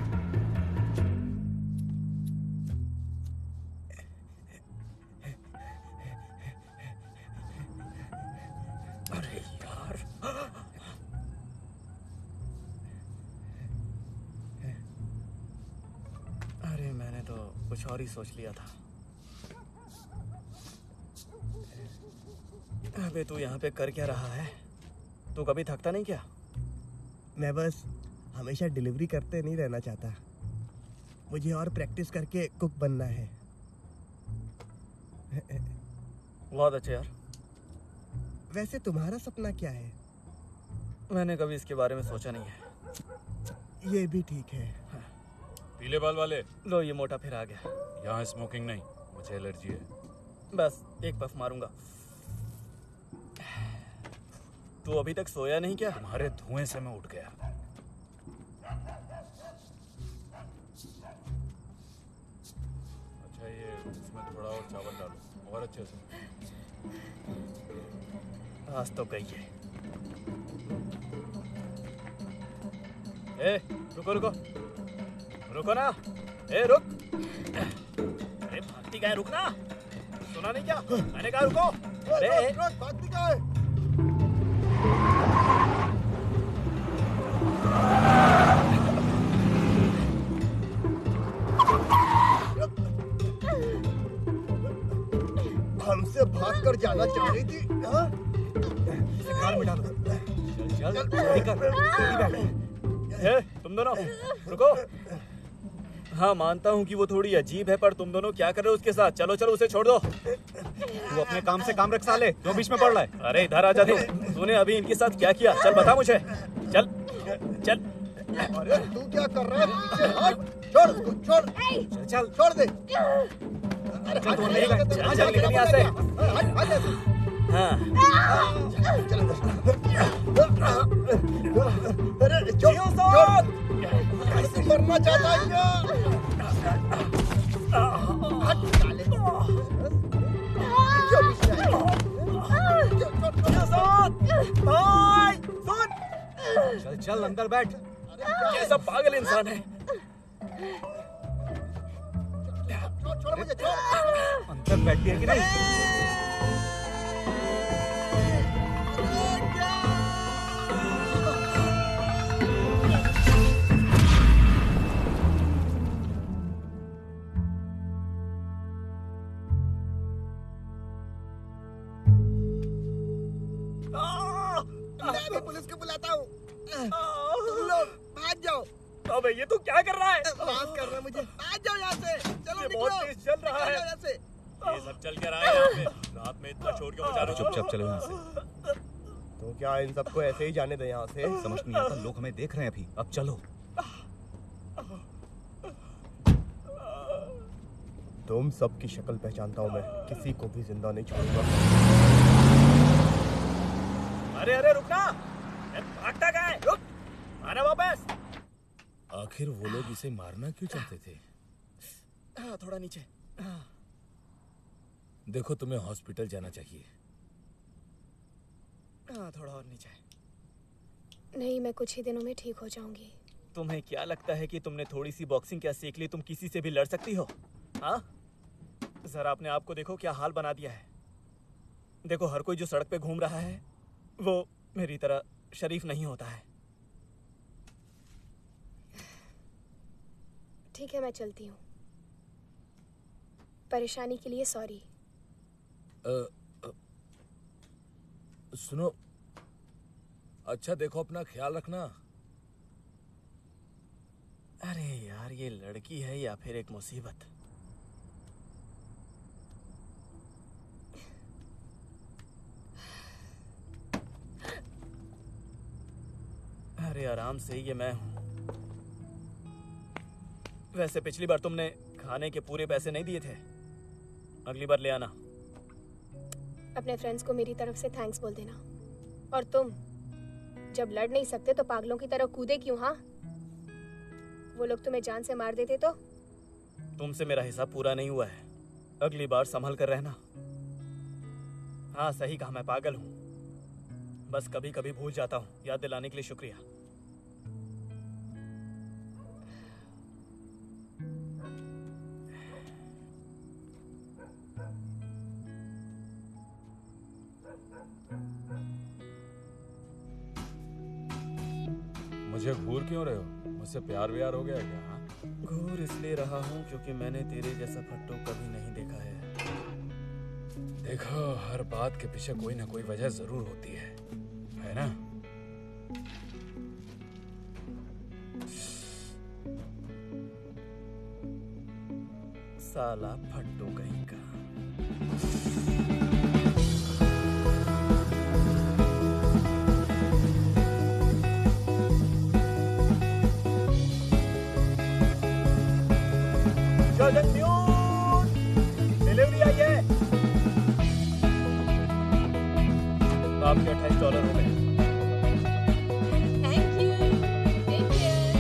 E: अरे यार,
A: अरे मैंने तो कुछ और ही सोच लिया था। अबे तू यहाँ पे कर क्या रहा है? तू कभी थकता नहीं क्या?
F: मैं बस हमेशा डिलीवरी करते नहीं रहना चाहता। मुझे और प्रैक्टिस करके कुक बनना है।
A: बहुत अच्छे यार।
F: वैसे तुम्हारा सपना क्या है?
A: मैंने कभी इसके बारे में सोचा नहीं है।
F: ये भी ठीक है।
G: पीले बाल वाले,
A: लो ये मोटा फिर आ गया।
G: यहाँ स्मोकिंग नहीं, मुझे एलर्जी है।
A: बस एक पफ मारूंगा। तू अभी तक सोया नहीं क्या?
G: तुम्हारे धुएं से मैं उठ गया। अच्छा ये इसमें थोड़ा और चावल डालो और अच्छे से।
A: आज तो गई है। ए रुको रुको रुको ना। ए रुक। अरे भागती का है, रुक ना। सुना नहीं क्या? मैंने कहा रुको। अरे
F: भागती का है। हमसे भागकर जाना चाह रही थी, हाँ?
A: इसे कार में डालो। चल चल जल्दी कर, जल्दी बैठ। ए तुम दोनों रुको। हाँ मानता हूँ कि वो थोड़ी अजीब है, पर तुम दोनों क्या कर रहे हो उसके साथ? चलो चलो उसे छोड़ दो।
D: तू अपने काम से काम रख साले, क्यों बीच में पड़ रहा है?
A: अरे इधर आ जा तू। तूने अभी इनके साथ क्या किया? चल बता मुझे। चल चल।
F: अरे तू क्या कर रहा है? पीछे हट, छोड़ उसको, छोड़।
A: चल
F: छोड़ दे।
A: चल तू नहीं गए। चल चल निकल यहाँ से।
F: हट हट ऐसे।
A: हाँ
F: अरे छोड़ ऐसे मरना चाहता है क्या? हट साले। क्यों पीछे आए?
A: भाई सुन।
D: चल चल अंदर बैठ।
A: ये सब पागल इंसान है।
F: छोड़ छोड़ मुझे, छोड़।
D: अंदर बैठती है कि नहीं?
F: मैं भी पुलिस को बुलाता हूँ। तुम लोग भाग जाओ।
A: अबे ये तू क्या कर रहा है?
F: माफ कर रहा है मुझे। भाग जाओ यहाँ से। चलो
A: ये
F: निकलो।
A: बहुत तेज चल रहा
F: निकलो
A: है।
F: यहाँ से।
G: ये सब चल क्या रहा है यहाँ पे? रात में इतना शोर क्यों मचा रहे हो?
D: चुपचाप चलो यहाँ से।
F: तो क्या इन सबको ऐसे ही जाने दे यहाँ से?
D: समझ नहीं आता, लोग हमें देख रहे हैं अभी। अब चलो।
F: तुम सबकी शक्ल पहचानता हूँ मैं, किसी को भी जिंदा नहीं छोड़ूंगा।
A: अरे अरे रुकना। भागता कहाँ है? रुक। आना वापस।
E: आखिर वो लोग इसे मारना क्यों चाहते थे?
A: हाँ थोड़ा नीचे। हाँ
E: देखो तुम्हें हॉस्पिटल जाना चाहिए।
A: हाँ थोड़ा और नीचे।
H: नहीं, मैं कुछ ही दिनों में ठीक हो जाऊंगी।
A: तुम्हें क्या लगता है कि तुमने थोड़ी सी बॉक्सिंग क्या सीख ली, तुम किसी से भी लड़ सकती हो? हाँ जरा अपने आप को देखो, क्या हाल बना दिया है। देखो हर कोई जो सड़क पे घूम रहा है वो मेरी तरह शरीफ नहीं होता है।
H: ठीक है, मैं चलती हूँ। परेशानी के लिए सॉरी।
E: सुनो, अच्छा देखो अपना ख्याल रखना।
A: अरे यार ये लड़की है या फिर एक मुसीबत। अरे आराम से, ये मैं हूं। वैसे पिछली बार तुमने खाने के पूरे पैसे नहीं दिए थे। अगली बार ले आना।
H: अपने फ्रेंड्स को मेरी तरफ से थैंक्स बोल देना। और तुम जब लड़ नहीं सकते तो पागलों की तरह कूदे क्यों? हाँ, वो लोग तुम्हें जान से मार देते तो?
A: तुमसे मेरा हिसाब पूरा नहीं हुआ है, अगली बार संभल कर रहना। हाँ सही कहा, मैं पागल हूँ, बस कभी कभी भूल जाता हूँ। याद दिलाने के लिए शुक्रिया।
G: मुझे घूर क्यों रहे हो? मुझसे प्यार व्यार हो गया क्या? हाँ?
A: घूर इसलिए रहा हूँ क्योंकि मैंने तेरे जैसा फट्टू कभी नहीं देखा है।
G: देखो, हर बात के पीछे कोई ना कोई वजह जरूर होती है ना?
A: साला फट्टू कहीं का। डिलीवरी आई है। आपके $28 हो गए।
B: Thank you. Take care.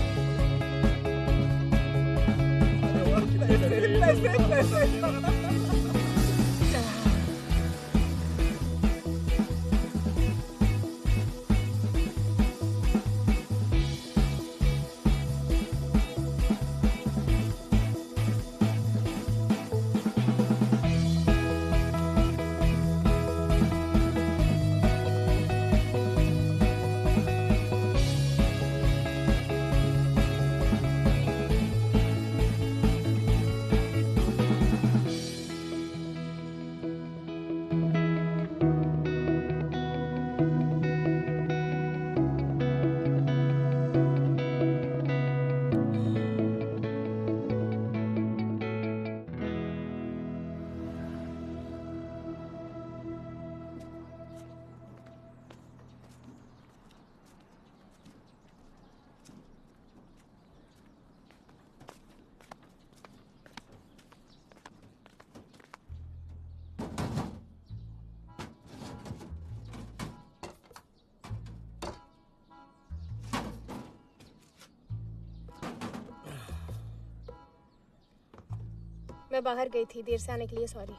H: मैं बाहर गई थी, देर से आने के लिए सॉरी,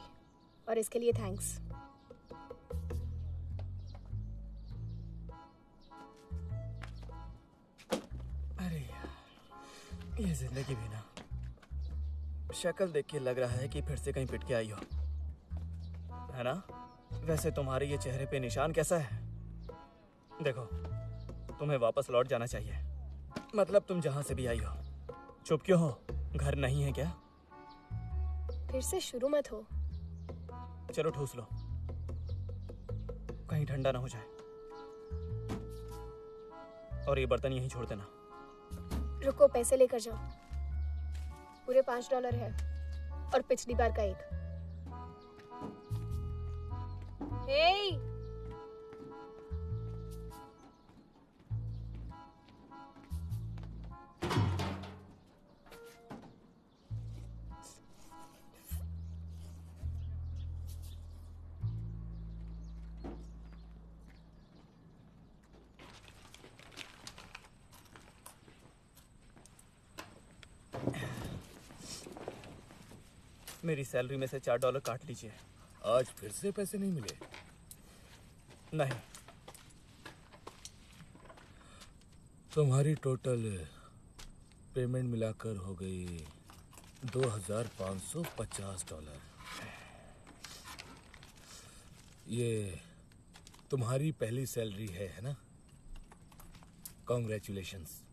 H: और इसके लिए थैंक्स।
A: अरे यार, ये जिंदगी भी ना, शक्ल देख के लग रहा है कि फिर से कहीं पिट के आई हो, है ना? वैसे तुम्हारे ये चेहरे पे निशान कैसा है? देखो, तुम्हें वापस लौट जाना चाहिए। मतलब तुम जहां से भी आई हो। चुप क्यों हो? घर नहीं है क्या?
H: फिर से शुरू मत हो।
A: चलो ठूस लो, कहीं ठंडा ना हो जाए। और ये बर्तन यहीं छोड़ देना।
H: रुको, पैसे लेकर जाओ। पूरे $5 है, और पिछली बार का 1। हे,
A: मेरी सैलरी में से $4 काट लीजिए।
E: आज फिर से पैसे नहीं मिले?
A: नहीं,
E: तुम्हारी टोटल पेमेंट मिलाकर हो गई $2,550। ये तुम्हारी पहली सैलरी है ना? कॉन्ग्रेचुलेशंस।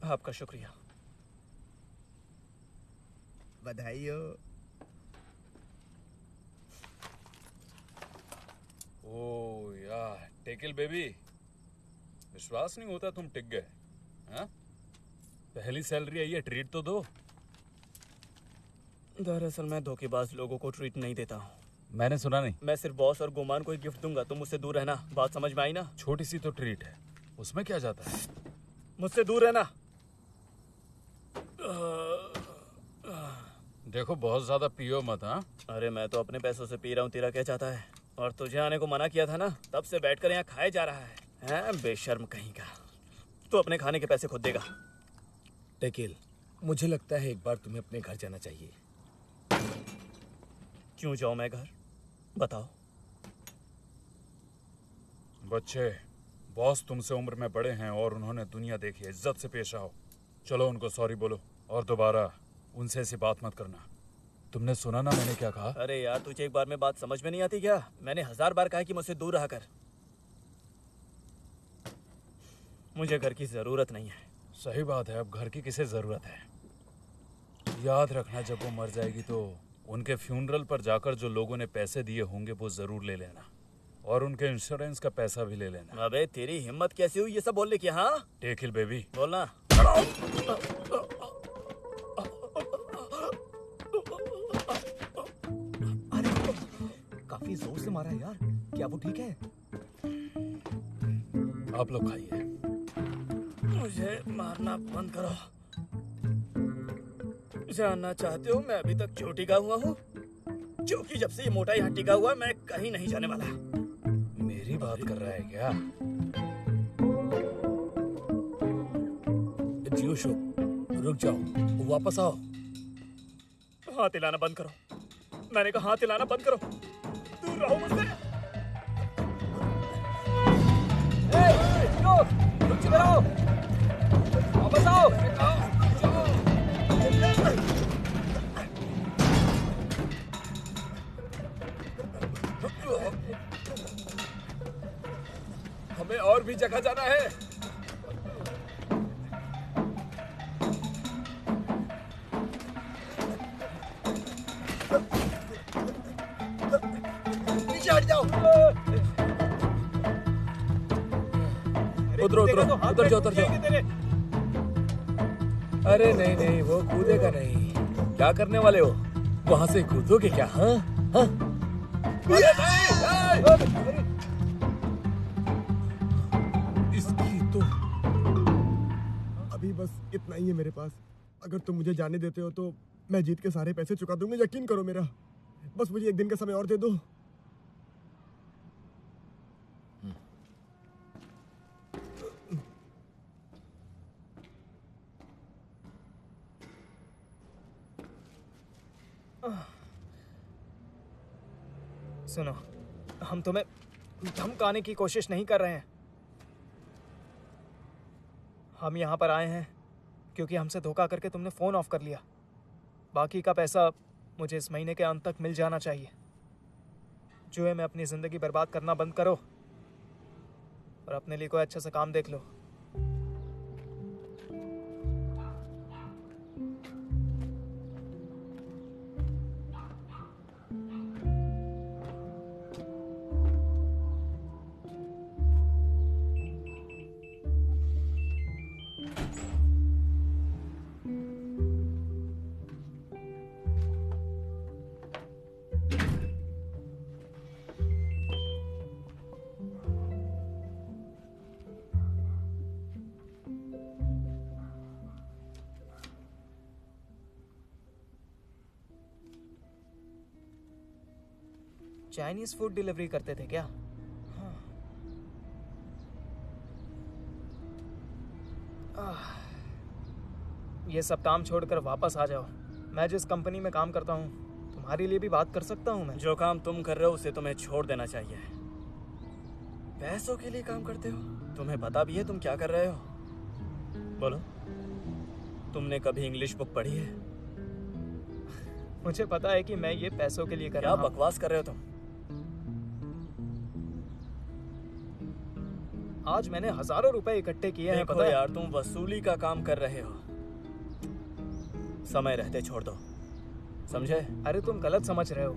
A: आपका शुक्रिया।
F: बधाई हो।
G: ओ यार, टेकिल बेबी, विश्वास नहीं होता तुम टिक गए। हाँ, पहली सैलरी आई है, ट्रीट तो दो।
A: दरअसल मैं धोखेबाज लोगों को ट्रीट नहीं देता हूँ।
G: मैंने सुना नहीं।
A: मैं सिर्फ बॉस और गुमान को ही गिफ्ट दूंगा। तुम मुझसे दूर रहना। बात समझ में आई ना?
G: छोटी सी तो ट्रीट है, उसमें क्या जाता है?
A: मुझसे दूर रहना।
G: देखो बहुत ज्यादा पियो मत। हाँ,
A: अरे मैं तो अपने पैसों से पी रहा हूँ, तेरा क्या चाहता है? और तुझे आने को मना किया था ना, तब से बैठकर यहाँ खाए जा रहा है। हैं बेशर्म कहीं का। तू अपने खाने के पैसे खुद देगा।
E: टेकिल, मुझे लगता है एक बार तुम्हें अपने घर जाना चाहिए।
A: क्यों जाऊं मैं घर? बताओ।
G: बच्चे, बॉस तुमसे उम्र में बड़े हैं और उन्होंने दुनिया देखी है। इज्जत से पेश आओ। चलो उनको सॉरी बोलो और दोबारा उनसे ऐसी बात मत करना। तुमने सुना ना मैंने क्या कहा?
A: अरे यार, तुझे एक बार में बात समझ में नहीं आती क्या? मैंने 1000 बार कहा कि मुझसे दूर रहा कर। मुझे घर की जरूरत नहीं है।
G: सही बात है, अब घर की किसे जरूरत है? याद रखना, जब वो मर जाएगी तो उनके फ्यूनरल पर जाकर जो लोगों ने पैसे दिए होंगे वो जरूर ले लेना, और उनके इंश्योरेंस का पैसा भी ले लेना।
A: अबे तेरी हिम्मत कैसी हुई ये सब बोलने की? हाँ
G: टेकिल बेबी,
A: बोलना। अरे काफी जोर से मारा यार, क्या वो ठीक है?
G: आप लोग खाइए।
A: मुझे मारना बंद करो। जानना चाहते हो मैं अभी तक क्यों टिका हुआ हूँ? क्योंकि जब से ये मोटा यहाँ टिका हुआ मैं कहीं नहीं जाने वाला।
G: मेरी बात कर रहा है क्या?
E: जियो शो, रुक जाओ, वापस आओ।
A: हाथ हिलाना बंद करो। मैंने कहा हाथ हिलाना बंद करो। दूर रहो मुझसे। रुक जाओ, वापस आओ।
E: हमें और भी जगह जाना है।
F: पीछे हट जाओ।
E: उतरो उतरो, उतर जाओ उतर जाओ। अरे नहीं नहीं, वो कूदेगा नहीं। क्या करने वाले हो? वहां से कूदोगे क्या? हाँ हाँ। अरे नहीं, इसकी तो
F: अभी बस इतना ही है मेरे पास। अगर तुम मुझे जाने देते हो तो मैं जीत के सारे पैसे चुका दूंगा, यकीन करो मेरा। बस मुझे एक दिन का समय और दे दो।
A: सुनो, हम तुम्हें धमकाने की कोशिश नहीं कर रहे हैं। हम यहाँ पर आए हैं क्योंकि हमसे धोखा करके तुमने फोन ऑफ कर लिया। बाकी का पैसा मुझे इस महीने के अंत तक मिल जाना चाहिए। जुए में अपनी जिंदगी बर्बाद करना बंद करो और अपने लिए कोई अच्छा सा काम देख लो। चाइनीज फूड डिलीवरी करते थे क्या? हाँ। ये सब काम छोड़कर वापस आ जाओ। मैं जिस कंपनी में काम करता हूँ तुम्हारे लिए भी बात कर सकता हूँ मैं। जो काम तुम कर रहे हो उसे तुम्हें छोड़ देना चाहिए। पैसों के लिए काम करते हो? तुम्हें पता भी है तुम क्या कर रहे हो? बोलो, तुमने कभी इंग्लिश बुक पढ़ी है? मुझे पता है कि मैं ये पैसों के लिए कर रहा हूं। क्या बकवास कर रहे हो तुम? आज मैंने हजारों रुपए इकट्ठे किए हैं। पता है यार, तुम वसूली का काम कर रहे हो। समय रहते छोड़ दो, समझे? अरे तुम गलत समझ रहे हो।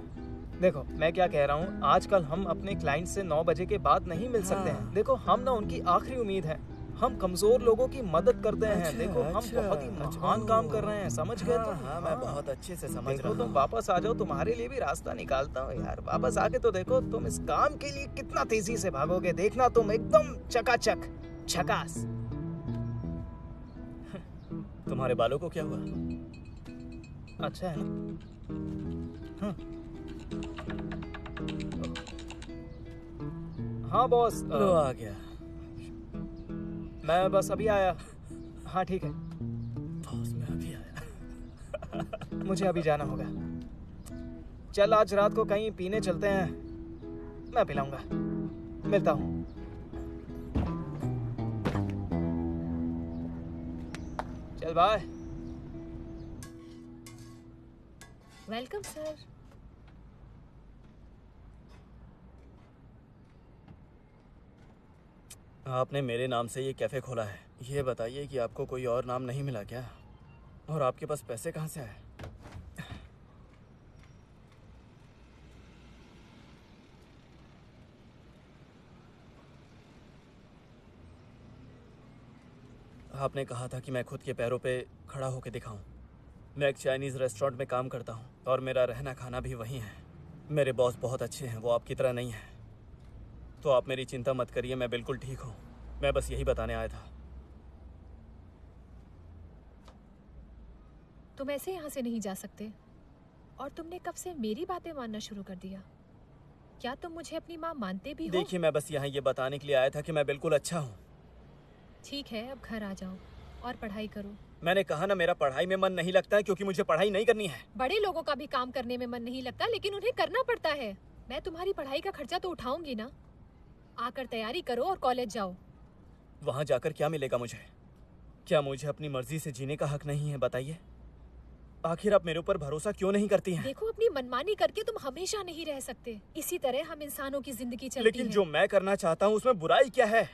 A: देखो मैं क्या कह रहा हूँ, आजकल हम अपने क्लाइंट से 9 बजे के बाद नहीं मिल सकते हैं। देखो हम ना उनकी आखिरी उम्मीद है। हम कमजोर लोगों की मदद करते हैं। देखो हम बहुत ही महान काम कर रहे हैं, समझ गए तुम? हाँ, मैं बहुत अच्छे से समझ रहा हूँ। तुम वापस आ जाओ, तुम्हारे लिए भी रास्ता निकालता हूँ यार। वापस आके तो देखो तुम इस काम के लिए कितना तेजी से भागोगे। देखना तुम एकदम चकाचक, झकास। तुम्हारे बालों को क्या हुआ? अच्छा है ना? हाँ, हाँ बॉस,
E: लो आ गया।
A: मैं बस अभी आया। हाँ ठीक है,
E: बॉस मैं अभी आया।
A: मुझे अभी जाना होगा। चल आज रात को कहीं पीने चलते हैं, मैं पिलाऊंगा। मिलता हूँ। चल बाय।
B: Welcome sir.
A: आपने मेरे नाम से ये कैफे खोला है, ये बताइए कि आपको कोई और नाम नहीं मिला क्या? और आपके पास पैसे कहाँ से आए? आपने कहा था कि मैं खुद के पैरों पे खड़ा होकर दिखाऊं। मैं एक चाइनीज़ रेस्टोरेंट में काम करता हूं और मेरा रहना खाना भी वहीं है। मेरे बॉस बहुत अच्छे हैं, वो आपकी तरह नहीं है। तो आप मेरी चिंता मत करिए, मैं बिल्कुल ठीक हूं। मैं बस यही बताने आया था।
B: तुम ऐसे यहाँ से नहीं जा सकते। और तुमने कब से मेरी बातें मानना शुरू कर दिया? क्या तुम मुझे अपनी माँ मानते भी हो?
A: देखिए, मैं बस यहाँ ये बताने के लिए आया था कि मैं बिल्कुल अच्छा हूँ।
B: ठीक है, अब घर आ जाओ और पढ़ाई करो।
A: मैंने कहा ना, मेरा पढ़ाई में मन नहीं लगता है क्योंकि मुझे पढ़ाई नहीं करनी है।
B: बड़े लोगों का भी काम करने में मन नहीं लगता, लेकिन उन्हें करना पड़ता है। मैं तुम्हारी पढ़ाई का खर्चा तो उठाऊंगी ना। आकर तैयारी करो और कॉलेज जाओ।
A: वहाँ जाकर क्या मिलेगा मुझे? क्या मुझे अपनी मर्जी से जीने का हक नहीं है? बताइए, आखिर आप मेरे ऊपर भरोसा क्यों नहीं करती हैं?
B: देखो, अपनी मनमानी करके तुम हमेशा नहीं रह सकते। इसी तरह हम इंसानों की जिंदगी चलती
A: लेकिन
B: है।
A: जो मैं करना चाहता हूँ उसमें बुराई क्या है?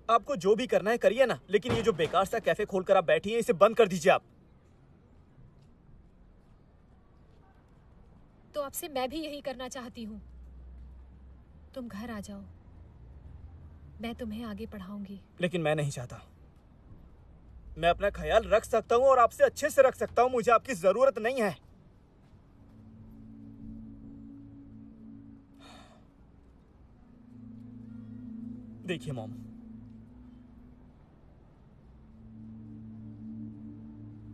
A: आपको जो भी करना है करिए ना, लेकिन ये जो बेकार सा कैफे खोलकर आप बैठी हैं, इसे बंद कर दीजिए आप।
B: तो अब से मैं भी यही करना चाहती हूँ। तुम घर आ जाओ, मैं तुम्हें आगे पढ़ाऊंगी।
A: लेकिन मैं नहीं चाहता। मैं अपना ख्याल रख सकता हूँ और आपसे अच्छे से रख सकता हूँ। मुझे आपकी जरूरत नहीं है। देखिए मॉम,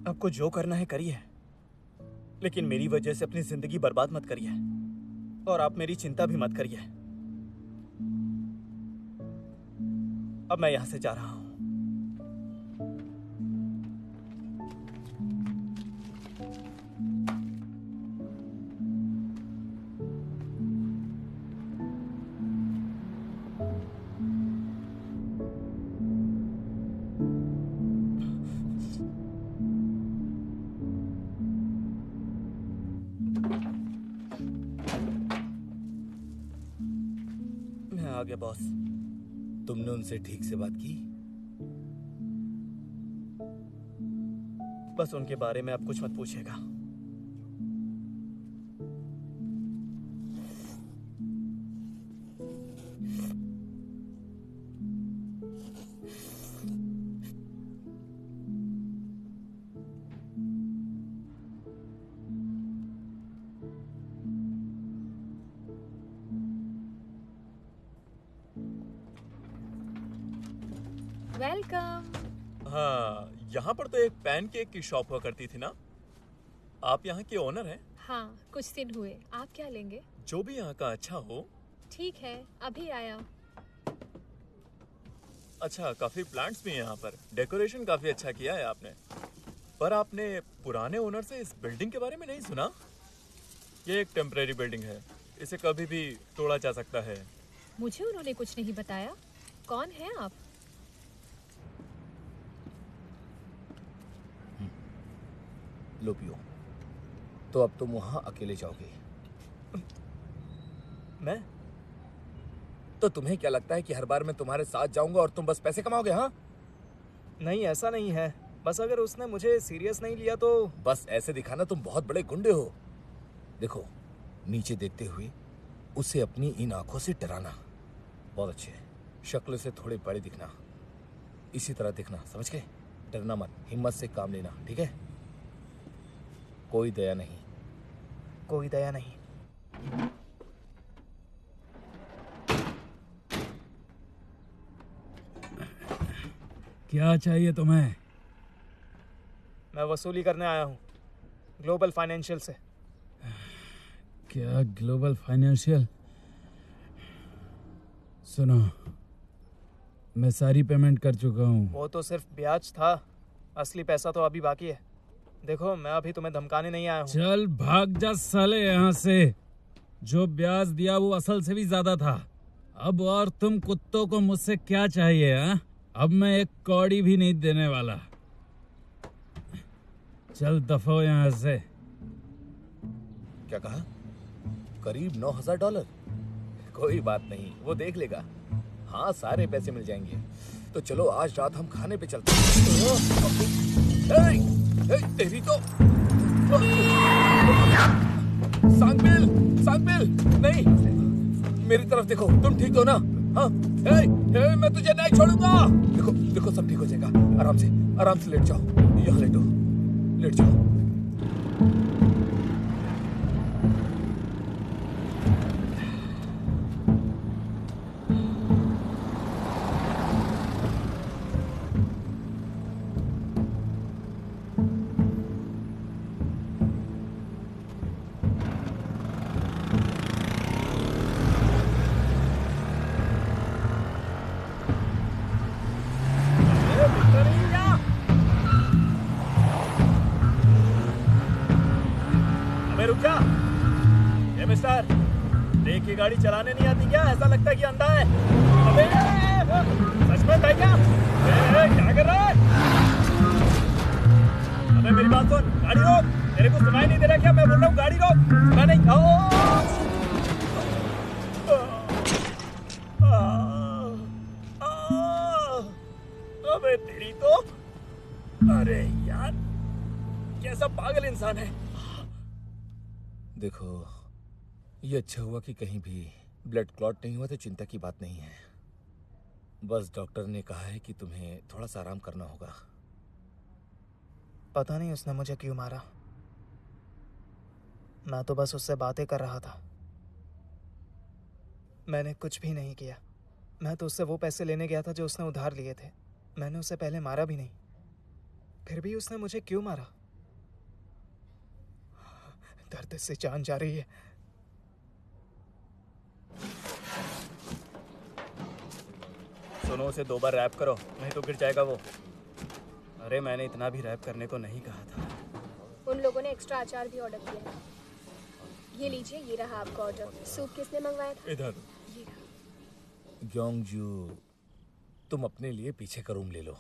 A: आपको जो करना है करिए, लेकिन मेरी वजह से अपनी जिंदगी बर्बाद मत करिए और आप मेरी चिंता भी मत करिए। अब मैं यहां से जा रहा हूं। मैं आ गया बॉस।
E: तुमने उनसे ठीक से बात की?
A: बस उनके बारे में आप कुछ मत पूछिएगा।
B: वेलकम।
I: हाँ, यहाँ पर तो एक पैनकेक की शॉप हुआ करती थी ना? आप यहाँ के ओनर हैं?
B: हाँ, कुछ दिन हुए। आप क्या लेंगे?
I: जो भी यहाँ का अच्छा हो।
B: ठीक है, अभी आया।
I: अच्छा, काफी प्लांट्स भी हैं यहाँ पर। डेकोरेशन काफी अच्छा किया है आपने। पर आपने पुराने ओनर से इस बिल्डिंग के बारे में नहीं सुना? ये एक टेम्परेरी बिल्डिंग है, इसे कभी भी तोड़ा जा सकता है।
B: मुझे उन्होंने कुछ नहीं बताया। कौन है आप?
E: लो पियो। तो अब तुम वहां अकेले जाओगे?
A: मैं?
E: तो तुम्हें क्या लगता है कि हर बार मैं तुम्हारे साथ जाऊंगा और तुम बस पैसे कमाओगे? हाँ,
A: नहीं, ऐसा नहीं है। बस अगर उसने मुझे सीरियस नहीं लिया तो।
E: बस ऐसे दिखाना तुम बहुत बड़े गुंडे हो। देखो, नीचे देखते हुए उसे अपनी इन आंखों से डराना। बहुत अच्छे। शक्ल से थोड़े बड़े दिखना, इसी तरह दिखना, समझ गए? डरना मत, हिम्मत से काम लेना, ठीक है? कोई दया नहीं।
A: कोई दया नहीं।
G: क्या चाहिए तुम्हें?
A: मैं वसूली करने आया हूँ ग्लोबल फाइनेंशियल से।
G: क्या ग्लोबल फाइनेंशियल? सुनो, मैं सारी पेमेंट कर चुका हूँ।
A: वो तो सिर्फ ब्याज था, असली पैसा तो अभी बाकी है। देखो, मैं अभी तुम्हें धमकाने नहीं आया हूँ।
G: चल भाग जा साले यहाँ से। जो ब्याज दिया वो असल से भी ज्यादा था। अब और तुम कुत्तों को मुझसे क्या चाहिए? हाँ, अब मैं एक कौड़ी भी नहीं देने वाला। चल दफा हो यहाँ से।
E: क्या कहा? करीब $9,000। कोई बात नहीं, वो देख लेगा। हाँ, सारे पैसे मिल जाएंगे। तो चलो आज रात हम खाने पे चलते हैं। तेरी तो सांगबिल नहीं, मेरी तरफ देखो। तुम ठीक हो ना? हाँ, मैं तुझे नहीं छोड़ूंगा। देखो देखो, सब ठीक हो जाएगा। आराम से लेट जाओ। यहाँ लेट जाओ।
A: रुक जा। ये मिस्टर, देख की गाड़ी चलाने नहीं आती क्या? ऐसा लगता है कि अंधा है। अबे सच में भाई क्या? क्या कर रहा है? अबे मेरी बात सुन, गाड़ी रोक। तेरे को सुनाई नहीं दे रहा क्या? मैं बोल रहा हूँ गाड़ी रोक। मैं नहीं। अबे तेरी तो, अरे यार कैसा पागल इंसान है। देखो, ये अच्छा हुआ कि कहीं भी ब्लड क्लॉट नहीं हुआ, तो चिंता की बात नहीं है। बस डॉक्टर ने कहा है कि तुम्हें थोड़ा सा आराम करना होगा। पता नहीं उसने मुझे क्यों मारा। मैं तो बस उससे बातें कर रहा था। मैंने कुछ भी नहीं किया। मैं तो उससे वो पैसे लेने गया था जो उसने उधार लिए थे। मैंने उसे पहले मारा भी नहीं, फिर भी उसने मुझे क्यों मारा? दर्द से जान जा रही है। सुनो, उसे 2 बार रैप करो, नहीं तो गिर जाएगा वो। अरे मैंने इतना भी रैप करने को नहीं कहा था।
H: उन लोगों ने एक्स्ट्रा अचार भी ऑर्डर किया है। ये लीजिए, ये रहा आपका ऑर्डर। सूप किसने मंगवाया था?
I: इधर।
H: ये रहा।
E: ग्योंगजू, तुम अपने लिए पीछे का रूम ले लो।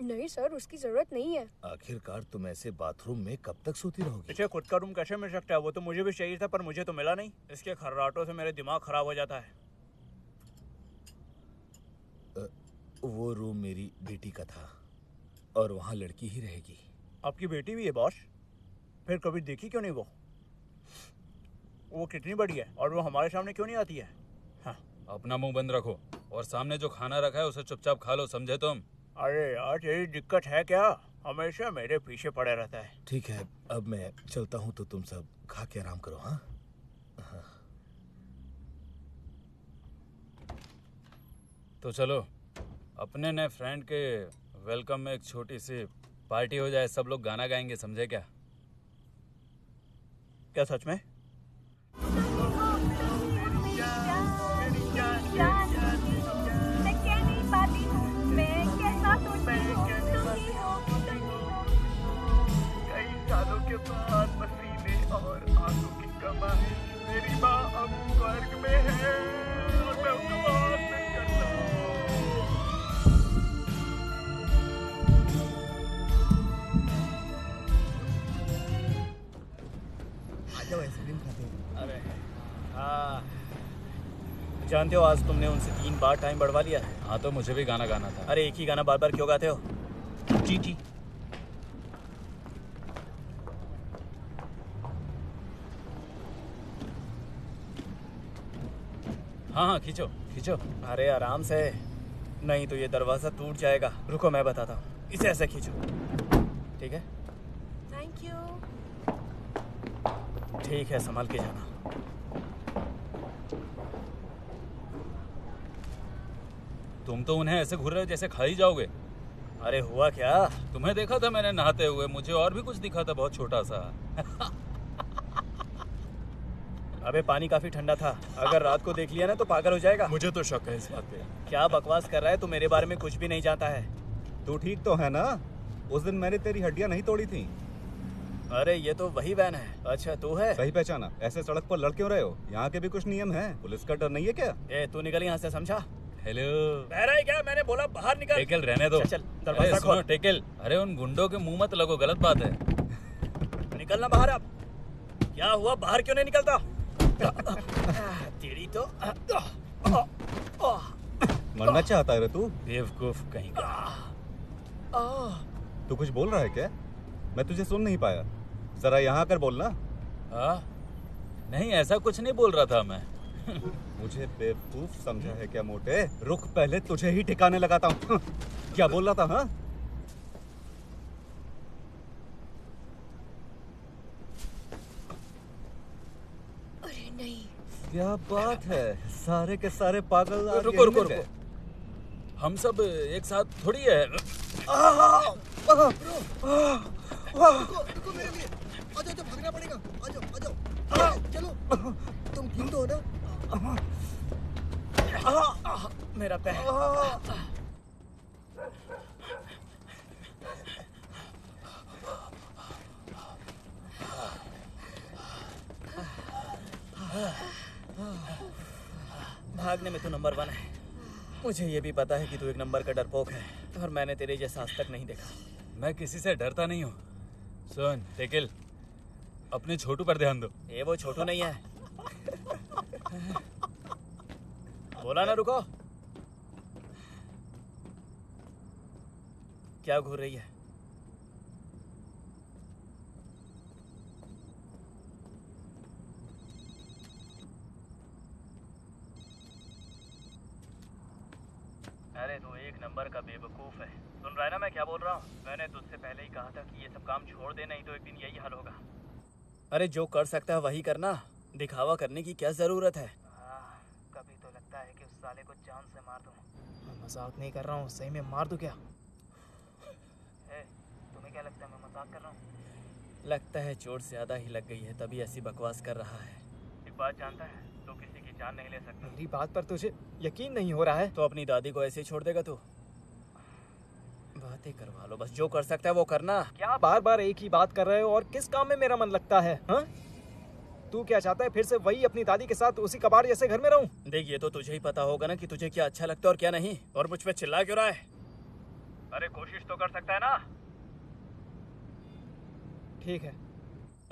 H: नहीं सर, उसकी जरूरत नहीं है।
E: आखिरकार तुम ऐसे बाथरूम में कब तक सोती रहोगी?
A: इसे खुद का रूम कैसे मिल सकता है? वो तो मुझे भी चाहिए था, पर मुझे तो मिला नहीं। इसके खर्राटों से मेरे दिमाग खराब हो जाता है।
E: वो रूम मेरी बेटी का था और वहाँ लड़की ही रहेगी।
A: आपकी बेटी भी है बॉस? फिर कभी देखी क्यों नहीं वो कितनी बड़ी है और वो हमारे सामने क्यों नहीं आती है? हाँ।
G: अपना मुंह बंद रखो और सामने जो खाना रखा है उसे चुपचाप खा लो, समझे तुम?
A: अरे यार, तेरी दिक्कत है क्या? हमेशा मेरे पीछे पड़े रहता है।
E: ठीक है, अब मैं चलता हूँ, तो तुम सब खा के आराम करो। हाँ,
G: तो चलो, अपने नए फ्रेंड के वेलकम में एक छोटी सी पार्टी हो जाए। सब लोग गाना गाएंगे, समझे क्या?
A: क्या सच में? कई सालों के बाद पसीने और आंसू की कमाई, मेरी माँ अब स्वर्ग में है और मैं उसको बहुत मिस करता हूँ।
F: आ जाओ, आइसक्रीम खाते हैं।
A: अरे हाँ, जानते हो आज तुमने उनसे 3 बार टाइम बढ़वा लिया है।
G: हाँ, तो मुझे भी गाना गाना था।
A: अरे एक ही गाना बार बार क्यों गाते हो? जी जी।
G: हाँ हाँ, खींचो खींचो।
A: अरे आराम से, नहीं तो ये दरवाजा टूट जाएगा। रुको मैं बताता हूँ, इसे ऐसे खींचो। ठीक है?
C: Thank you.
A: ठीक है, संभाल के जाना।
G: तुम तो उन्हें ऐसे घूर रहे हो जैसे खा ही जाओगे।
A: अरे हुआ क्या?
G: तुम्हें देखा था मैंने नहाते हुए, मुझे और भी कुछ दिखा था बहुत छोटा सा।
A: अबे पानी काफी ठंडा था, अगर रात को देख लिया ना तो पागल हो जाएगा।
I: मुझे तो शक है इस बात पे।
A: क्या बकवास कर रहा है तू? मेरे बारे में कुछ भी नहीं जानता है।
D: तू ठीक तो है ना? उस दिन मैंने तेरी हड्डियां नहीं तोड़ी थी।
A: अरे ये तो वही वैन है। अच्छा तू है?
D: सही पहचाना। ऐसे सड़क पर लड़ क्यों रहे हो? यहाँ के भी कुछ नियम है, पुलिस का डर नहीं है क्या?
A: ए तू निकल यहाँ से, समझा?
G: हेलो,
A: बह रहा है क्या? मैंने बोला बाहर निकल।
G: टेकल रहने दो।
A: चल,
G: अरे
A: दरवाजा
G: सुनो
A: खोल।
G: टेकल, अरे उन गुंडों के मुंह मत लगो, गलत बात है।
A: निकलना बाहर अब। क्या हुआ, बाहर क्यों नहीं निकलता? तेरी तो
D: मरना चाहता है रे तू?
G: बेवकूफ कहीं का।
D: तू कुछ बोल रहा है क्या? मैं तुझे सुन नहीं पाया, जरा यहाँ आकर बोलना।
G: नहीं ऐसा कुछ नहीं बोल रहा था मैं।
D: मुझे बेवकूफ समझा है क्या मोटे? रुक, पहले तुझे ही ठिकाने लगाता हूँ। क्या बोल रहा था? हाँ,
B: अरे नहीं,
D: क्या बात है, सारे के सारे पागल आज
G: रुको
D: यहीं
G: रुको
D: मिल
G: रुको,
D: गए।
G: हम सब एक साथ थोड़ी है।
F: रुको मेरे लिए। आ जाओ, भागना पड़ेगा। आ जाओ। चलो, तुम ठीक तो हो ना?
A: मेरा पैर। भागने में तू नंबर 1 है। मुझे ये भी पता है कि तू एक नंबर का डरपोक है, और मैंने तेरे जैसा आज तक नहीं देखा।
G: मैं किसी से डरता नहीं हूँ। सुन टेकल, अपने छोटू पर ध्यान दो।
A: ये वो छोटू नहीं है। बोला ना रुको। क्या घूर रही है? अरे तू एक नंबर का बेवकूफ है। सुन रहा है ना मैं क्या बोल रहा हूँ? मैंने तुझसे पहले ही कहा था कि ये सब काम छोड़ दे, नहीं तो एक दिन यही हाल होगा। अरे जो कर सकता है वही करना, दिखावा करने की क्या जरूरत है? कभी तो लगता है कि उस साले को जान से मार दूं। मैं मजाक नहीं कर रहा हूँ, सही में मार दूं क्या? तुम्हें क्या लगता है मैं मजाक कर रहा हूँ? लगता है चोट ज्यादा ही लग गई है, तभी ऐसी बकवास कर रहा है। एक बात जानता है, तो किसी की जान नहीं ले सकता। मेरी बात पर तुझे यकीन नहीं हो रहा है? तो अपनी दादी को ऐसे ही छोड़ देगा तू? बातें करवा लो बस, जो कर सकता है वो करना। क्या बार बार एक ही बात कर रहे हो, और किस काम में मेरा मन लगता है? हाँ, तू क्या चाहता है, फिर से वही अपनी दादी के साथ उसी कबाड़ जैसे घर में रहूं? देख ये तो तुझे ही पता होगा ना कि तुझे क्या अच्छा लगता है और क्या नहीं, और मुझ पे चिल्ला क्यों रहा है? अरे कोशिश तो कर सकता है ना। ठीक है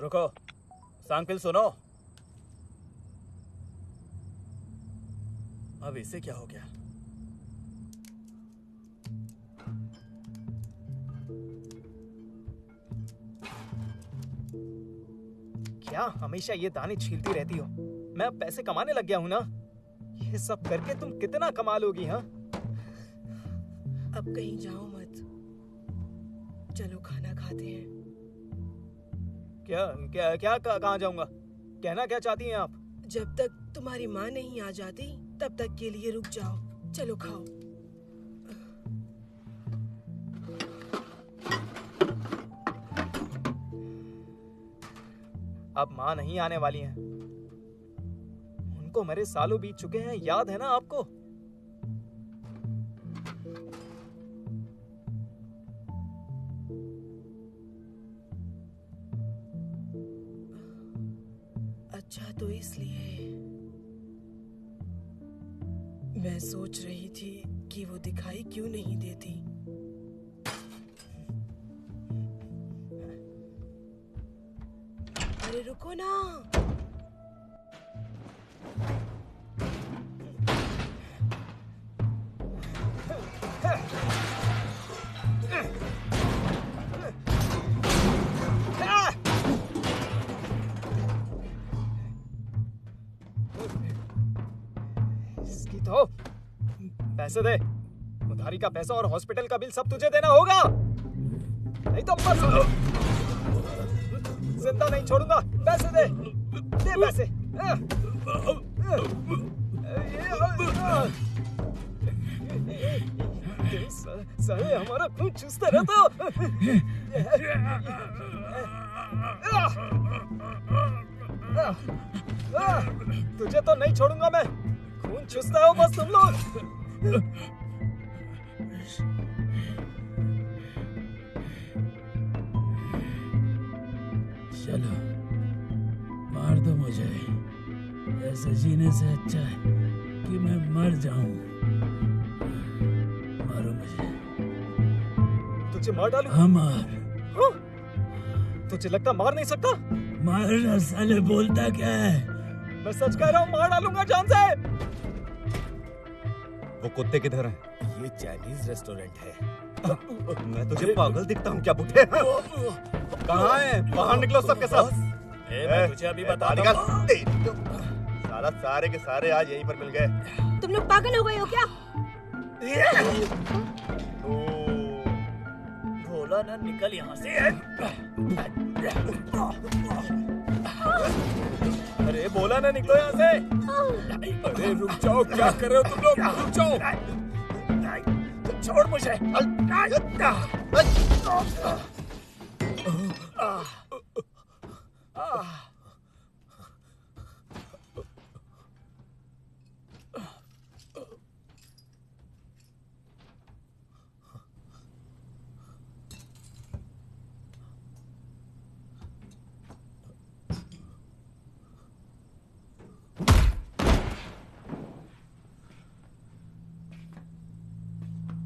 A: रुको, सांगपिल सुनो। अब इसे क्या हो गया? क्या हमेशा ये दाने छीलती रहती हो? मैं अब पैसे कमाने लग गया हूं ना। ये सब करके तुम कितना कमा लोगी? हाँ,
C: अब कहीं जाओ मत, चलो खाना खाते हैं।
A: क्या क्या क्या कहाँ जाऊंगा? कहना क्या चाहती हैं आप?
C: जब तक तुम्हारी माँ नहीं आ जाती तब तक के लिए रुक जाओ। चलो खाओ।
A: अब माँ नहीं आने वाली हैं। उनको मरे सालों बीत चुके हैं, याद है ना आपको?
C: अच्छा तो इसलिए मैं सोच रही थी कि वो दिखाई क्यों नहीं देती। अरे रुको ना।
A: इसकी तो पैसे दे, उधारी का पैसा और हॉस्पिटल का बिल सब तुझे देना होगा, नहीं तो बस जिंदा नहीं छोड़ूंगा। पैसे दे, दे पैसे। साले हमारा खून चूसता रहता हो। तुझे तो नहीं छोड़ूंगा मैं। खून चूसता हो बस तुम लोग।
G: चलो मार दो मुझे, ऐसे जीने से अच्छा है कि मैं मर जाऊं। मारो मुझे।
A: तुझे मार डालूं?
G: हाँ मार।
A: हाँ? तुझे लगता मार नहीं सकता?
G: मारना साले, बोलता क्या है?
A: मैं सच कह रहा हूँ, मार डालूंगा जान से।
D: वो कुत्ते किधर हैं?
E: ये चाइनीज रेस्टोरेंट है।
D: मैं तुझे पागल दिखता हूँ क्या बुढ़े? कहाँ है? बाहर निकलो सबके सब।
A: मैं तुझे अभी बताता हूँ।
F: साला सारे के सारे आज यहीं पर मिल गए।
C: तुम लोग पागल हो गए हो क्या?
A: बोला ना निकल यहाँ से। अरे बोला ना निकलो यहाँ से।
E: अरे रुक जाओ, क्या कर रहे हो तुम लोग? रुक जाओ।
A: छोड़ मुझे।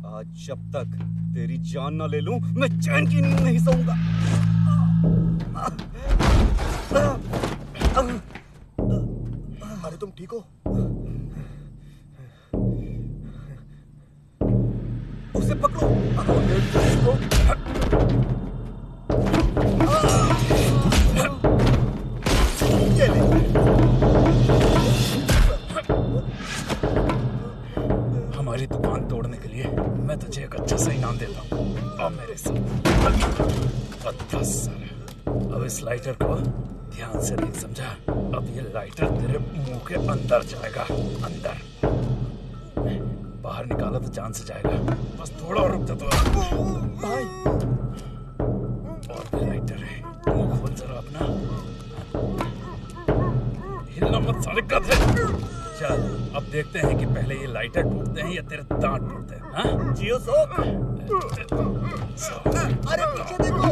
D: आज जब तक तेरी जान ना ले लूं, मैं चैन की नींद नहीं सोऊंगा।
F: अरे तुम ठीक हो?
D: उसे पकड़ो।
G: हमारी दुकान तोड़ने के लिए मैं तुझे एक अच्छा सा इनाम देता हूँ। और मेरे साथ अब इस लाइटर को ध्यान से देख, समझा? अब ये लाइटर तेरे मुंह के अंदर जाएगा, अंदर। बाहर निकाला तो जान से जाएगा। बस थोड़ा और रुक जा तो।
A: भाई
G: और भी लाइटर है, मुंह खोल जरा अपना। हिलना मत साले गधे। चल अब देखते हैं कि पहले ये लाइटर टूटते हैं या तेरे दांत टूटते हैं। हाँ?
F: जियो सोक। अरे पीछे देखो।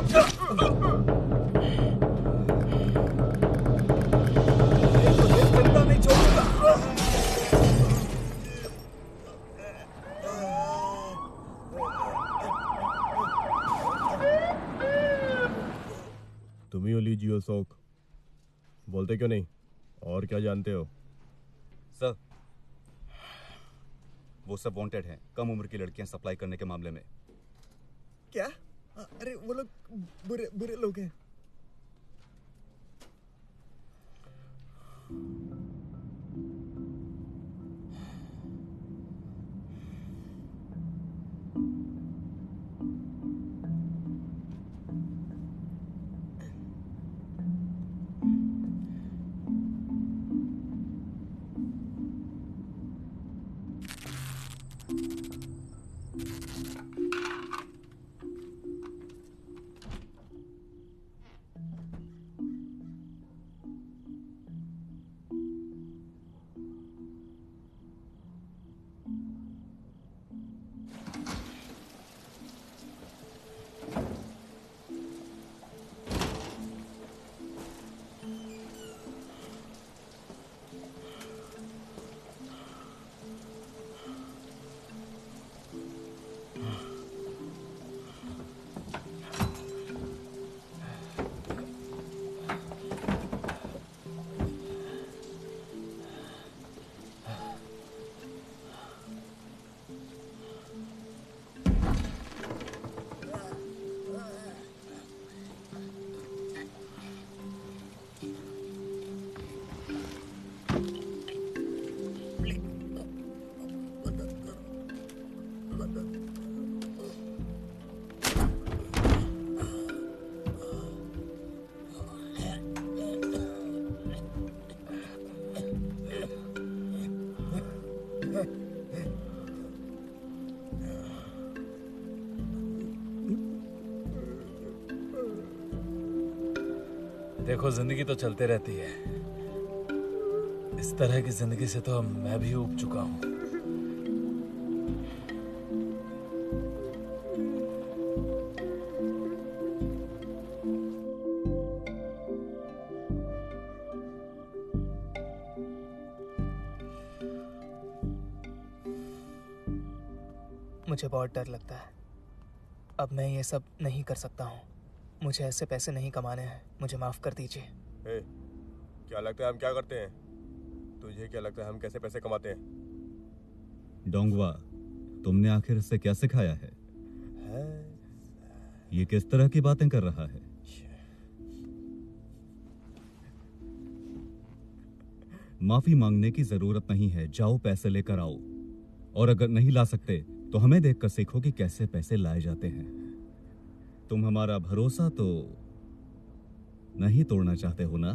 A: जिंदा नहीं छोड़ूंगा।
F: तुम ही हो ली जियो सोक। बोलते क्यों नहीं? और क्या जानते हो?
D: सर, वो सब वांटेड हैं, कम उम्र की लड़कियां सप्लाई करने के मामले में।
F: क्या? अरे वो लोग बुरे बुरे लोग हैं।
G: देखो जिंदगी तो चलते रहती है, इस तरह की जिंदगी से तो मैं भी ऊब चुका हूँ।
A: मुझे बहुत डर लगता है। अब मैं ये सब नहीं कर सकता हूँ। मुझे ऐसे पैसे नहीं कमाने हैं। मुझे माफ कर दीजिए।
F: क्या लगता है हम क्या करते हैं? तुझे क्या लगता है हम कैसे पैसे कमाते हैं?
D: डोंगवा, तुमने आखिर इससे क्या सिखाया है? ये किस तरह की बातें कर रहा है? माफी मांगने की जरूरत नहीं है, जाओ पैसे लेकर आओ। और अगर नहीं ला सकते तो हमें देखकर सीखो कि कैसे पैसे लाए जाते हैं। तुम हमारा भरोसा तो नहीं तोड़ना चाहते हो ना?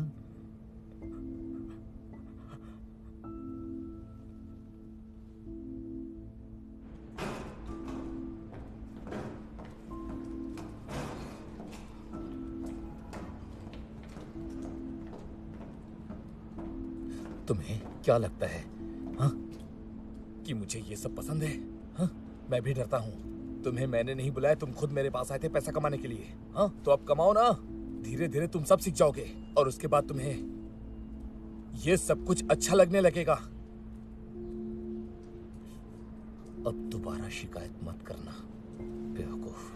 E: तुम्हें क्या लगता है हाँ कि मुझे ये सब पसंद है? हाँ, मैं भी डरता हूँ। तुम्हें मैंने नहीं बुलाया, तुम खुद मेरे पास आए थे पैसा कमाने के लिए। हाँ, तो अब कमाओ ना। धीरे धीरे तुम सब सीख जाओगे और उसके बाद तुम्हें ये सब कुछ अच्छा लगने लगेगा। अब दोबारा शिकायत मत करना, बेवकूफ।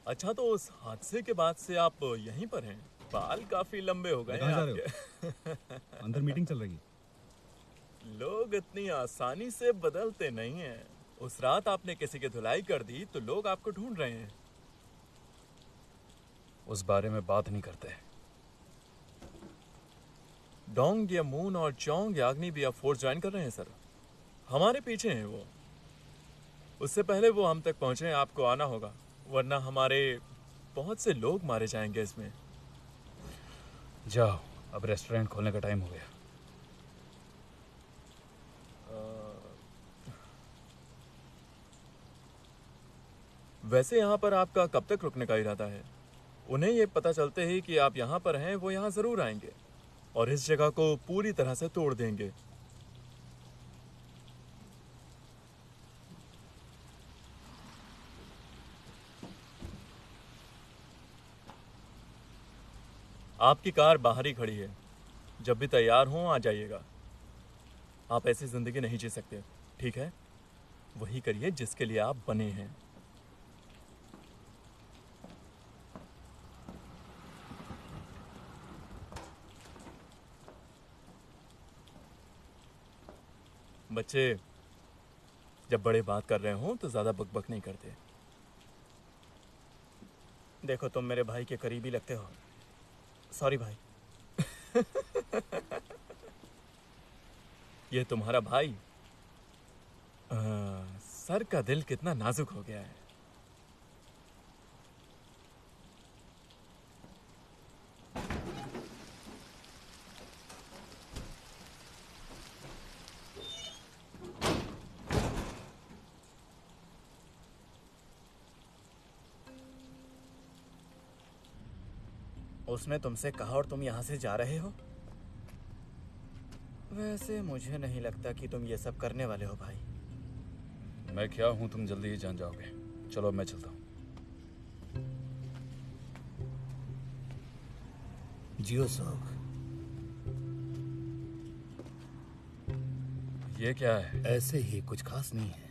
I: अच्छा, तो उस हादसे के बाद से आप यहीं पर हैं? बाल काफी लंबे हो गए हैं
D: कहाँ जा रहे
I: आपके।
D: अंदर मीटिंग चल रही है।
I: लोग इतनी आसानी से बदलते नहीं हैं। उस रात आपने किसी की धुलाई कर दी तो लोग आपको ढूंढ रहे हैं।
G: उस बारे में बात नहीं करते।
I: डोंग या मून और चोंग याग्नि भी अब फोर्स ज्वाइन कर रहे हैं सर। हमारे पीछे हैं वो। उससे पहले वो हम तक पहुंचे आपको आना होगा, वरना हमारे बहुत से लोग मारे जाएंगे इसमें।
G: जाओ, अब रेस्टोरेंट खोलने का टाइम हो गया।
I: वैसे यहाँ पर आपका कब तक रुकने का इरादा है? उन्हें ये पता चलते ही कि आप यहाँ पर हैं, वो यहाँ जरूर आएंगे और इस जगह को पूरी तरह से तोड़ देंगे। आपकी कार बाहर ही खड़ी है। जब भी तैयार हो आ जाइएगा। आप ऐसी जिंदगी नहीं जी सकते, ठीक है? वही करिए जिसके लिए आप बने हैं। बच्चे, जब बड़े बात कर रहे हो तो ज्यादा बकबक नहीं करते।
A: देखो, तुम मेरे भाई के करीबी लगते हो। सॉरी भाई।
I: ये तुम्हारा भाई? सर का दिल कितना नाजुक हो गया है।
A: उसने तुमसे कहा और तुम यहाँ से जा रहे हो? वैसे मुझे नहीं लगता कि तुम ये सब करने वाले हो भाई।
G: मैं क्या हूं तुम जल्दी ही जान जाओगे। चलो अब मैं चलता हूं।
E: जियो सोग।
G: ये क्या है?
E: ऐसे ही, कुछ खास नहीं है।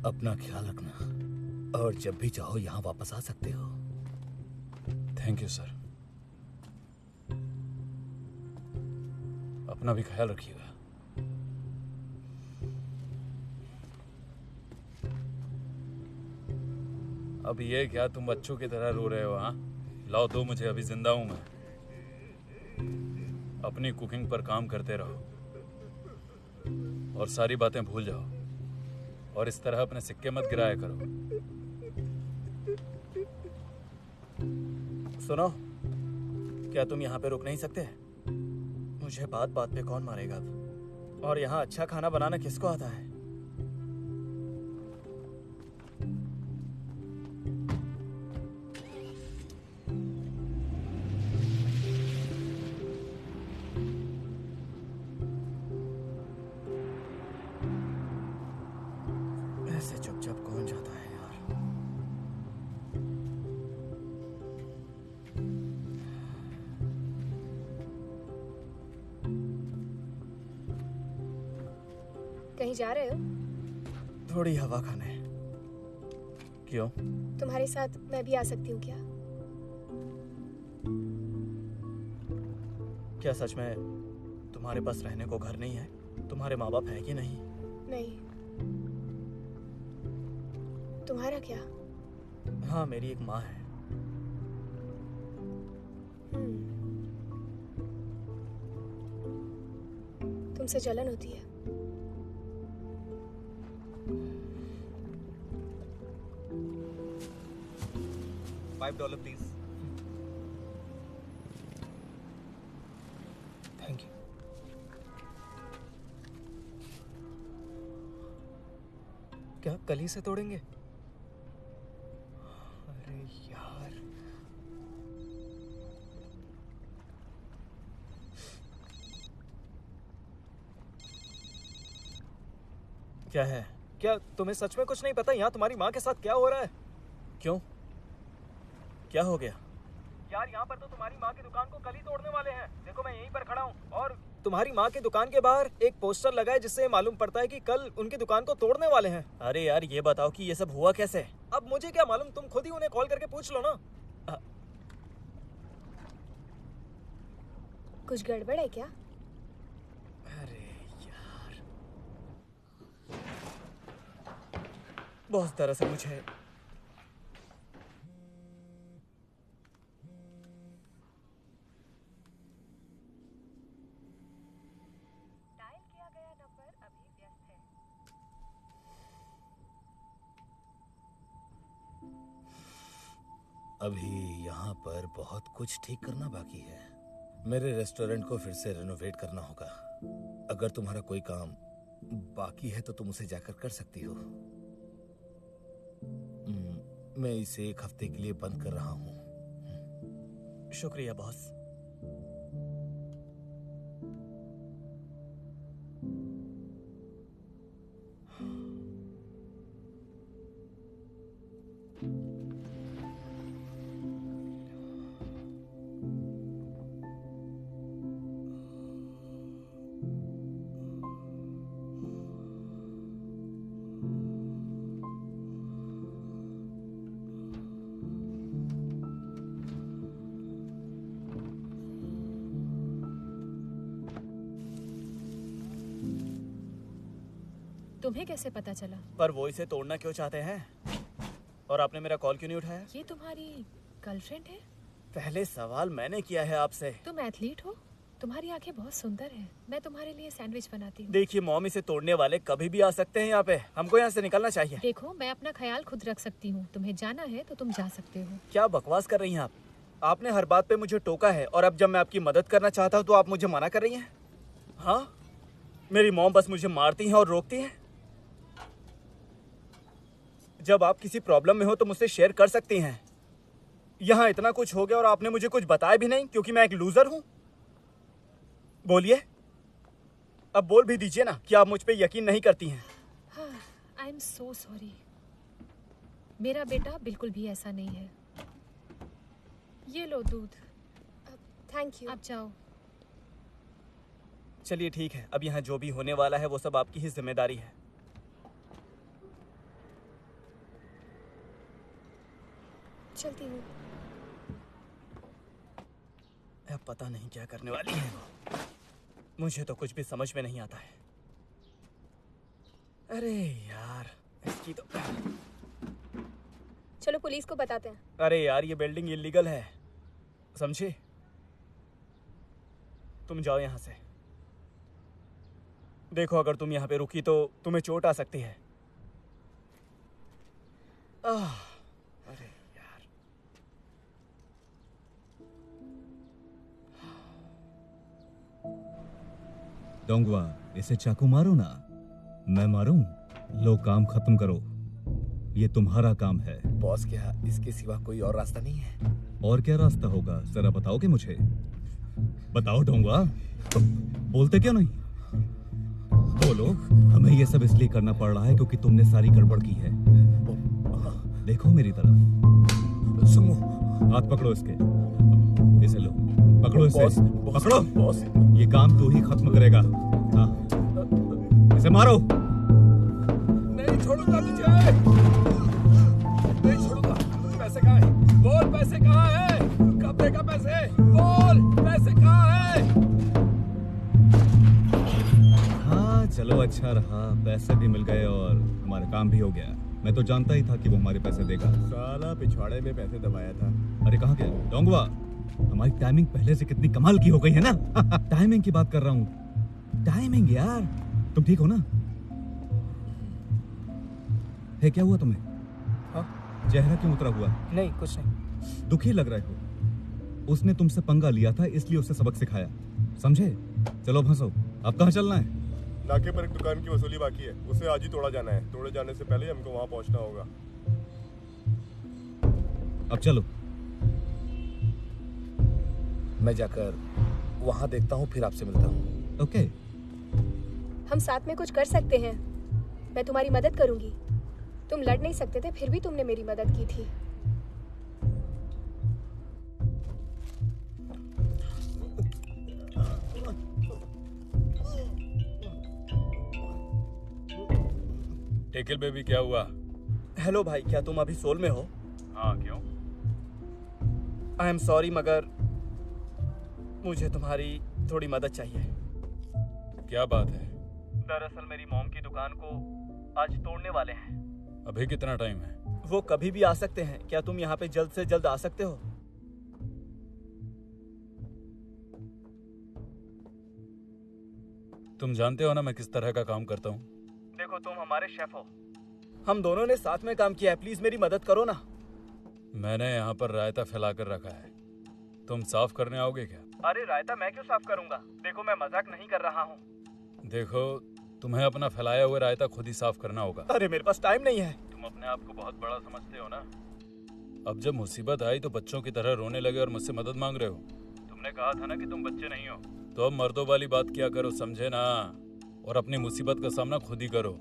E: अपना ख्याल रखना और जब भी चाहो यहाँ वापस आ सकते हो।
G: Thank you sir. अपना भी ख्याल रखिएगा। अब ये क्या तुम बच्चों की तरह रो रहे हो? हाँ, लाओ दो मुझे, अभी जिंदा हूं मैं। अपनी कुकिंग पर काम करते रहो और सारी बातें भूल जाओ, और इस तरह अपने सिक्के मत गिराया करो।
A: सुनो, क्या तुम यहाँ पे रुक नहीं सकते? मुझे बात बात पे कौन मारेगा अब? और यहाँ अच्छा खाना बनाना किसको आता है? ऐसे चुपचाप कौन जाता है यार?
H: कहीं जा रहे हो?
A: थोड़ी हवा खाने। क्यों?
H: तुम्हारे साथ मैं भी आ सकती हूँ क्या?
A: क्या सच में तुम्हारे पास रहने को घर नहीं है? तुम्हारे माँ बाप है कि नहीं?
H: नहीं। तुम्हारा क्या?
A: हाँ, मेरी एक माँ है।
H: तुमसे जलन होती है?
A: $5 प्लीज। Thank you. क्या कल ही से तोड़ेंगे? अरे यार, क्या है? क्या तुम्हें सच में कुछ नहीं पता यहाँ तुम्हारी माँ के साथ क्या हो रहा है? क्यों? क्या हो गया? यार, यहाँ पर तो तुम्हारी माँ की दुकान को कल ही तोड़ने वाले हैं। देखो, मैं यहीं पर खड़ा हूँ और तुम्हारी माँ की दुकान के बाहर एक पोस्टर लगा है जिससे मालूम पड़ता है कि कल उनकी दुकान को तोड़ने वाले हैं। अरे यार, ये बताओ कि ये सब हुआ कैसे? अब मुझे क्या मालूम, तुम खुद ही उन्हें कॉल करके पूछ लो ना।
H: कुछ गड़बड़ है क्या?
A: अरे यार, बहुत दरअसल मुझे
E: अभी यहाँ पर बहुत कुछ ठीक करना बाकी है। मेरे रेस्टोरेंट को फिर से रेनोवेट करना होगा। अगर तुम्हारा कोई काम बाकी है तो तुम उसे जाकर कर सकती हो। मैं इसे 1 हफ्ते के लिए बंद कर रहा हूँ।
A: शुक्रिया बॉस।
B: तुम्हें कैसे पता चला?
A: पर वो इसे तोड़ना क्यों चाहते हैं? और आपने मेरा कॉल क्यों नहीं उठाया?
B: ये तुम्हारी गर्लफ्रेंड है?
A: पहले सवाल मैंने किया है आपसे।
B: तुम एथलीट हो? तुम्हारी आंखें बहुत सुंदर हैं। मैं तुम्हारे लिए सैंडविच बनाती हूँ।
A: देखिए मॉम, इसे तोड़ने वाले कभी भी आ सकते हैं यहाँ पे। हमको यहाँ से निकलना चाहिए।
B: देखो, मैं अपना ख्याल खुद रख सकती हूँ। तुम्हें जाना है तो तुम जा सकते हो।
A: क्या बकवास कर रही हैं आप? आपने हर बात पे मुझे टोका है और अब जब मैं आपकी मदद करना चाहता हूँ तो आप मुझे मना कर रही हैं। हाँ, मेरी मॉम बस मुझे मारती हैं और रोकती हैं। जब आप किसी प्रॉब्लम में हो तो मुझसे शेयर कर सकती हैं। यहाँ इतना कुछ हो गया और आपने मुझे कुछ बताया भी नहीं क्योंकि मैं एक लूजर हूँ। बोलिए, अब बोल भी दीजिए ना कि आप मुझ पे यकीन नहीं करती हैं।
B: I am so sorry. मेरा बेटा बिल्कुल भी ऐसा नहीं है। ये लो दूध।
H: Thank you.
B: आप जाओ।
A: चलिए ठीक है, अब यहाँ जो भी होने वाला है वो सब आपकी ही जिम्मेदारी है।
H: चलती हूँ।
A: अब पता नहीं क्या करने वाली है वो। मुझे तो कुछ भी समझ में नहीं आता है। अरे यार, इसकी तो
H: चलो पुलिस को बताते हैं।
A: अरे यार, ये बिल्डिंग इलीगल है। समझी? तुम जाओ यहाँ से। देखो, अगर तुम यहाँ पे रुकी तो तुम्हें चोट आ सकती है। अरे यार।
D: डोंगवा, इसे चाकू मारो ना। मैं मारूं? लो, काम खत्म करो। ये तुम्हारा काम है।
E: बॉस, क्या इसके सिवा कोई और रास्ता नहीं है?
D: और क्या रास्ता होगा, जरा बताओगे मुझे? बताओ डोंगवा, बोलते क्यों नहीं? बोलो। हमें ये सब इसलिए करना पड़ रहा है क्योंकि तुमने सारी गड़बड़ की है। देखो मेरी तरफ।
E: सुनो,
D: हाथ पकड़ो इसके। इसे लो, पकड़ो इसे।
E: बॉस,
D: पकड़ो।
E: बॉस।
D: ये काम तू ही खत्म करेगा। हाँ, इसे मारो।
E: नहीं छोड़ूंगा तुझे, नहीं छोड़ूंगा। पैसे कहाँ है? बोल, पैसे कहाँ है? कब देगा पैसे? बोल, पैसे कहाँ है?
D: हाँ, चलो अच्छा रहा, पैसे भी मिल गए और हमारा काम भी हो गया। मैं तो जानता ही था कि वो हमारे पैसे देगा।
F: साला पिछवाड़े में पैसे दबाया था।
D: अरे कहाँ गया डोंगवा? हमारी टाइमिंग पहले से कितनी कमाल की हो गई है ना। टाइमिंग की बात कर रहा हूँ। टाइमिंग यार। तुम ठीक हो ना? है, क्या हुआ तुम्हें?
A: हाँ?
D: चेहरा क्यों उतरा हुआ?
A: नहीं, कुछ नहीं।
D: दुखी लग रहे हो। उसने तुमसे पंगा लिया था, इसलिए उसे सबक सिखाया, समझे? चलो भंसो, अब कहाँ चलना है?
J: नाके पर एक दुकान की वसूली बाकी है, उसे आज ही तोड़ा जाना है। तोड़े जाने से पहले हमको वहाँ पहुँचना होगा।
D: अब चलो।
E: मैं जाकर वहाँ देखता हूँ, फिर आपसे मिलता हूँ।
D: ओके।
H: हम साथ में कुछ कर सकते हैं। मैं तुम्हारी मदद करूंगी। तुम लड़ नहीं सकते थे, फिर भी तुमने मेरी मदद की थी।
G: टेकिल बेबी, क्या हुआ?
A: हेलो भाई, क्या तुम अभी सोल में हो?
G: हाँ, क्यों?
A: आई एम सॉरी, मगर मुझे तुम्हारी थोड़ी मदद चाहिए।
G: क्या बात है?
A: दरअसल मेरी मॉम की दुकान को आज तोड़ने वाले हैं।
G: अभी कितना टाइम है?
A: वो कभी भी आ सकते हैं। क्या तुम यहाँ पे जल्द से जल्द आ सकते हो?
G: तुम जानते हो ना मैं किस तरह का काम करता हूँ।
A: देखो, तुम हमारे शेफ हो। हम दोनों ने साथ में काम किया है। प्लीज मेरी मदद करो ना।
G: मैंने यहाँ पर रायता फैला कर रखा है, तुम साफ करने आओगे क्या?
A: अरे रायता मैं क्यों साफ करूंगा? देखो, मैं मजाक नहीं कर रहा हूँ।
G: देखो, तुम्हें अपना फैलाया हुआ रायता खुद ही साफ करना होगा।
A: अरे मेरे पास टाइम नहीं है।
G: तुम अपने आप को बहुत बड़ा समझते हो ना। अब जब मुसीबत आई तो बच्चों की तरह रोने लगे और मुझसे मदद मांग रहे हो। तुमने कहा था ना कि तुम बच्चे नहीं हो, तो अब मर्दों वाली बात क्या करो, समझे ना? और अपनी मुसीबत का सामना खुद ही करो।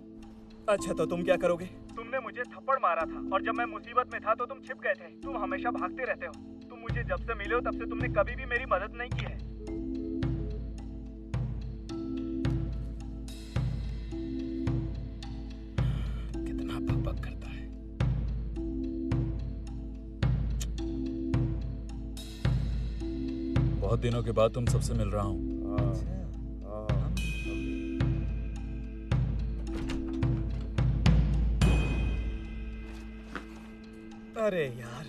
A: अच्छा, तो तुम क्या करोगे? तुमने मुझे थप्पड़ मारा था और जब मैं मुसीबत में था तो तुम छिप गए थे। तुम हमेशा भागते रहते हो। तुम मुझे जब से मिले हो तब से तुमने कभी भी मेरी मदद नहीं की है।
G: कितना बकबक करता है। बहुत दिनों के बाद तुम सबसे मिल रहा हूँ।
A: अरे यार,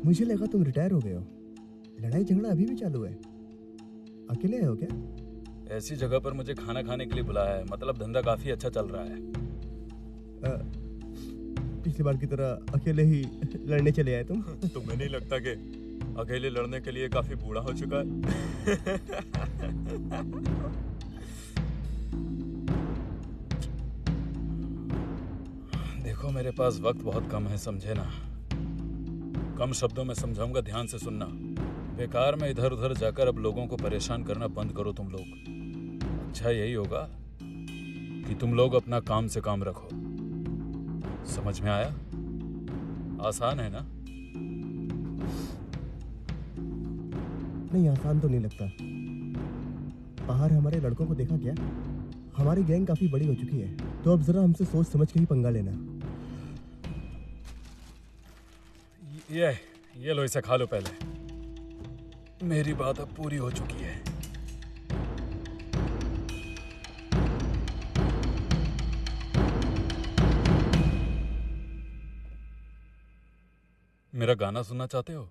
F: मुझे लगा तुम रिटायर हो गए हो। लड़ाई झगड़ा अभी भी चालू है। अकेले आए हो क्या?
G: ऐसी जगह पर मुझे खाना खाने के लिए बुलाया है, मतलब धंधा काफी अच्छा चल रहा है।
F: पिछली बार की तरह अकेले ही लड़ने चले आए तुम?
I: तुम्हें नहीं लगता कि अकेले लड़ने के लिए काफी बूढ़ा हो चुका है?
G: देखो, मेरे पास वक्त बहुत कम है, समझे ना? कम शब्दों में समझाऊंगा, ध्यान से सुनना। बेकार में इधर उधर जाकर अब लोगों को परेशान करना बंद करो तुम लोग। अच्छा यही होगा कि तुम लोग अपना काम से काम रखो। समझ में आया? आसान है ना?
F: नहीं, आसान तो नहीं लगता। बाहर हमारे लड़कों को देखा क्या? हमारी गैंग काफी बड़ी हो चुकी है, तो अब जरा हमसे सोच समझ के ही पंगा लेना।
G: ये लो, इसे खा लो पहले। मेरी बात अब पूरी हो चुकी है। मेरा गाना सुनना चाहते हो?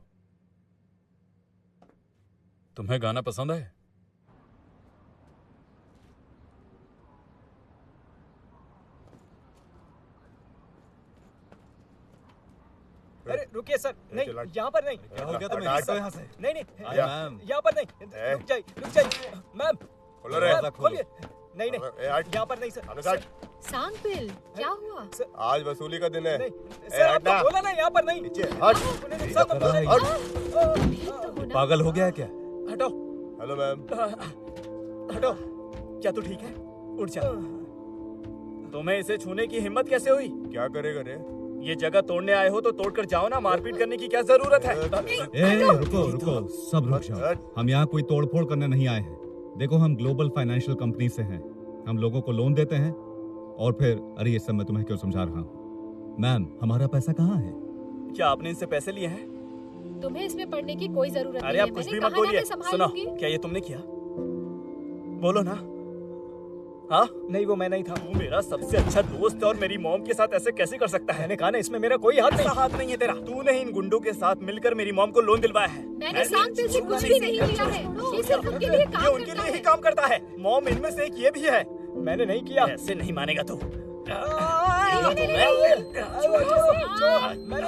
G: तुम्हें गाना पसंद है?
A: अरे रुकिए सर, नहीं यहाँ पर नहीं।
J: क्या हो गया तुम्हें?
A: सर,
J: यहाँ से।
A: नहीं नहीं
J: मैम।
A: यहाँ पर नहीं, रुक जाइए मैम,
J: खोलो रे।
A: मैम, खोलिए। नहीं नहीं यहाँ पर नहीं
J: आने
A: सर।
J: हट।
B: सांगपिल, क्या हुआ?
J: आज वसूली का दिन है।
A: सर आपको बोला ना यहाँ पर नहीं।
J: नीचे हट।
A: सर,
D: पागल हो गया है क्या?
A: हटो
J: हेलो मैम।
A: हटो। क्या तू ठीक है? उठ जा। तुम्हें इसे छूने की हिम्मत कैसे हुई?
J: क्या करेगा रे?
A: ये जगह तोड़ने आए हो तो तोड़कर जाओ ना, मारपीट करने की क्या जरूरत है?
D: रुको रुको, सब रुक जाओ। हम यहाँ कोई तोड़फोड़ करने नहीं आए हैं। देखो, हम ग्लोबल फाइनेंशियल कंपनी से हैं। हम लोगों को लोन देते हैं और फिर अरे ये सब मैं तुम्हें क्यों समझा रहा हूँ? मैम, हमारा पैसा कहाँ है?
A: क्या आपने इनसे पैसे लिए हैं?
B: तुम्हें इसमें पढ़ने की कोई जरूरत
A: अरे
B: नहीं
A: आप
B: है।
A: कुछ
B: मैंने
A: भी मत
B: कहा ना
A: बोलिए।
B: मैं
A: सुनो,
B: संभालूंगी।
A: क्या ये तुमने किया? बोलो ना। हाँ नहीं, वो मैं नहीं था। तू मेरा सबसे अच्छा दोस्त है और मेरी मॉम के साथ ऐसे कैसे कर सकता है? मैंने कहा ना, इसमें मेरा कोई हाथ नहीं। हाथ नहीं है तेरा। तूने इन गुंडों के साथ मिलकर मेरी मॉम को लोन दिलवाया है।
B: मैंने सांगपिल से कुछ भी नहीं लिया है। ये सिर्फ उनके लिए
A: ये
B: काम
A: उनके
B: करता
A: लिए ही
B: है।
A: काम करता है। मॉम इनमें से एक ये भी है। मैंने नहीं किया। ऐसे नहीं मानेगा तू। मैंने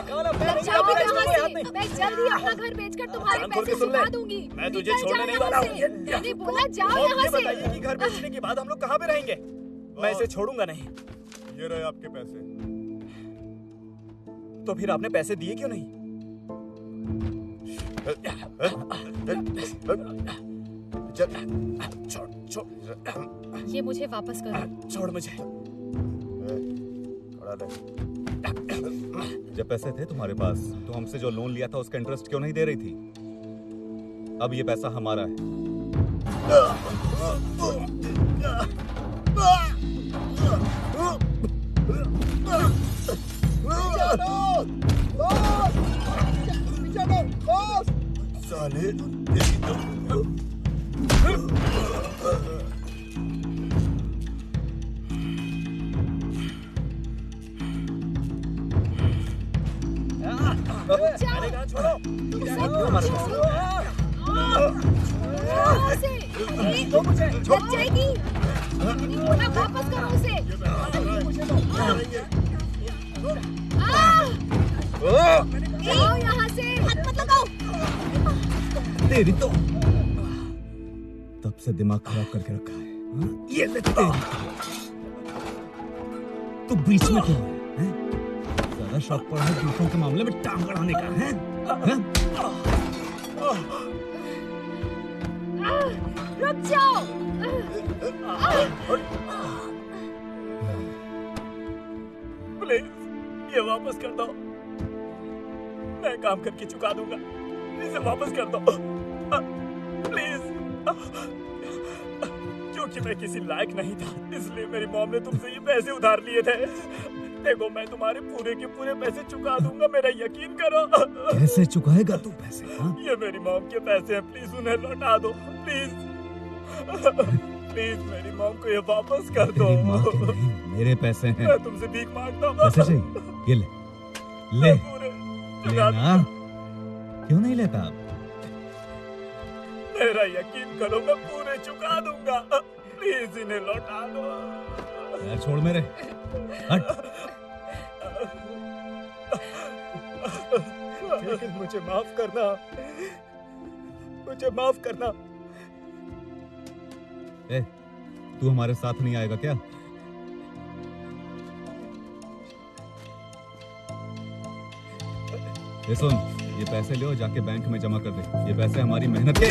A: कहा ना, मैं नहीं किया,
B: जाओ
A: मेरा
B: यहाँ
A: इसमें कोई हाथ नहीं।
B: से। मैं जल्दी अपना घर बेचकर तुम्हारे
A: कान खोल
B: पैसे
A: के सुन ले।
B: चुका दूंगी।
A: मैं तुझे
B: निकल
A: छोड़ने
B: जाओ
A: नहीं
B: यहाँ
A: वाला
B: से।
A: हूँ।
B: मैंने बोला जाओ
A: मॉम,
B: यहाँ
A: ये
B: से।
A: बताइए कि घर बेचने के बाद हम लोग कहाँ पे रहेंगे? मैं इसे छोड़ूंगा नहीं।
J: ये रहे आपके पैसे।
A: तो फिर आपने पैसे दिए क्यों नहीं? छोड़ छोड़
B: ये मुझे वापस करो।
A: छोड़ मुझे।
D: जब पैसे थे तुम्हारे पास तो हमसे जो लोन लिया था उसका इंटरेस्ट क्यों नहीं दे रही थी? अब ये पैसा हमारा है।
J: साले
A: मैंने कहा छोड़ो। हमारे पास।
B: यहाँ से।
A: दो मुझे।
B: लग जाएगी। मैंने बोला वापस करो उसे। जाओ यहाँ से। हाथ मत लगाओ।
D: तेरी तो तब से दिमाग खराब करके रखा है। हाँ? ये ले तेरी। तू बीच में क्यों है? ज्यादा शौक पड़ा है दूसरों के मामले में टांग अड़ाने का है? हाँ?
B: रुक जाओ।
A: प्लीज ये वापस कर दो। मैं काम करके चुका दूंगा। इसे वापस कर दो प्लीज। क्योंकि मैं किसी लायक नहीं था, इसलिए मेरी मॉम ने तुमसे ये पैसे उधार लिए थे। देखो, मैं तुम्हारे पूरे के पूरे पैसे चुका दूंगा, मेरा यकीन करो।
D: कैसे चुकाएगा तू पैसे? हाँ?
A: ये मेरी मॉम के पैसे हैं, प्लीज उन्हें लौटा दो। प्लीज प्लीज मेरी मॉम को ये वापस कर दो।
D: तेरी माँ के नहीं, मेरे पैसे हैं।
A: मैं तुमसे भीख मांगता हूँ।
D: पैसे चाहिए? ये ले लेना। क्यों नहीं लेता?
A: मेरा यकीन करो, मैं पूरे चुका दूंगा। प्लीज इन्हें लौटा दो।
D: यार छोड़ मेरे। हट।
A: लेकिन मुझे माफ करना, मुझे माफ करना।
D: ए, तू हमारे साथ नहीं आएगा क्या? ये सुन, ये पैसे ले और जाके बैंक में जमा कर दे। ये पैसे हमारी मेहनत के।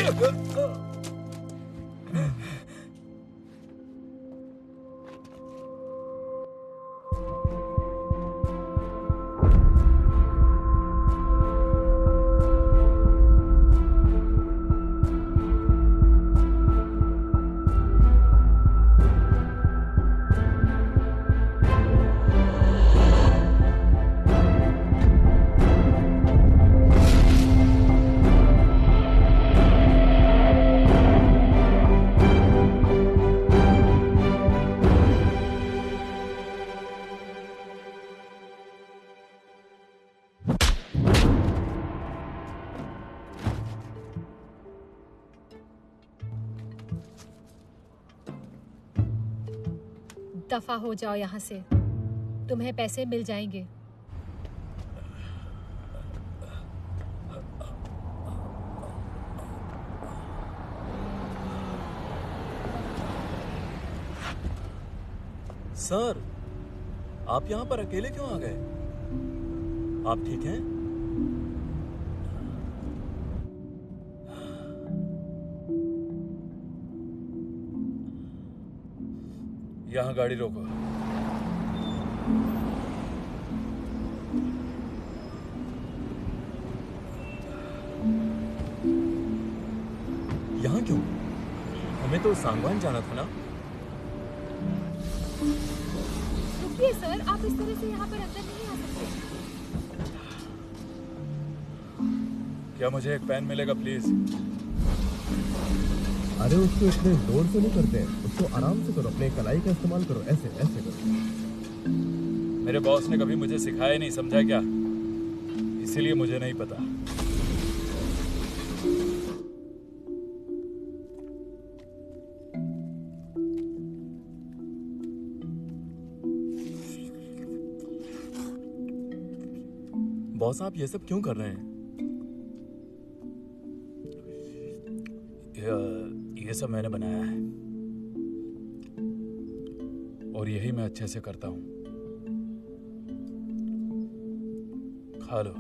B: दफा हो जाओ यहाँ से, तुम्हें पैसे मिल जाएंगे।
I: सर, आप यहाँ पर अकेले क्यों आ गए? आप ठीक हैं?
G: यहाँ गाड़ी रोको।
I: यहाँ क्यों? हमें तो सांगवान जाना था ना।
B: रुकिए सर, आप इस तरह से यहाँ पर अंदर नहीं आ सकते।
G: क्या मुझे एक पेन मिलेगा प्लीज?
F: अरे उसको इतने जोर से नहीं करते हैं, उसको आराम से करो, अपने कलाई का इस्तेमाल करो, ऐसे ऐसे करो।
G: मेरे बॉस ने कभी मुझे सिखाया नहीं, समझा क्या? इसीलिए मुझे नहीं पता।
I: बॉस, आप ये सब क्यों कर रहे हैं?
G: ये सब मैंने बनाया है और यही मैं अच्छे से करता हूं। खा लो।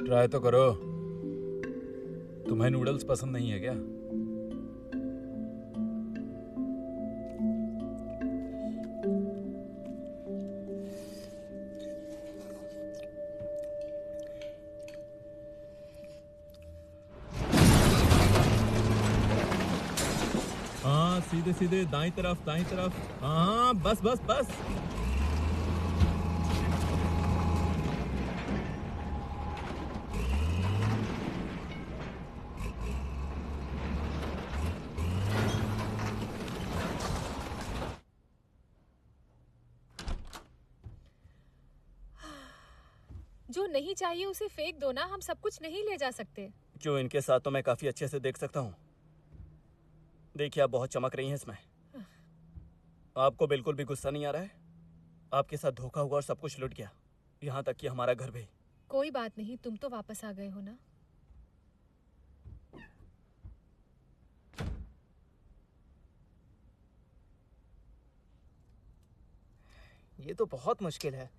G: ट्राई तो करो। तुम्हें नूडल्स पसंद नहीं है क्या?
I: हाँ, सीधे सीधे दाईं तरफ, दाईं तरफ। हाँ, बस बस बस।
B: जो नहीं चाहिए उसे फेंक दो ना, हम सब कुछ नहीं ले जा सकते।
A: क्यों, इनके साथ तो मैं काफी अच्छे से देख सकता हूँ। देखिए, आप बहुत चमक रही हैं इसमें। आपको बिल्कुल भी गुस्सा नहीं आ रहा है? आपके साथ धोखा हुआ और सब कुछ लुट गया, यहाँ तक कि हमारा घर भी।
B: कोई बात नहीं, तुम तो वापस आ गए हो ना।
A: ये तो बहुत मुश्किल है।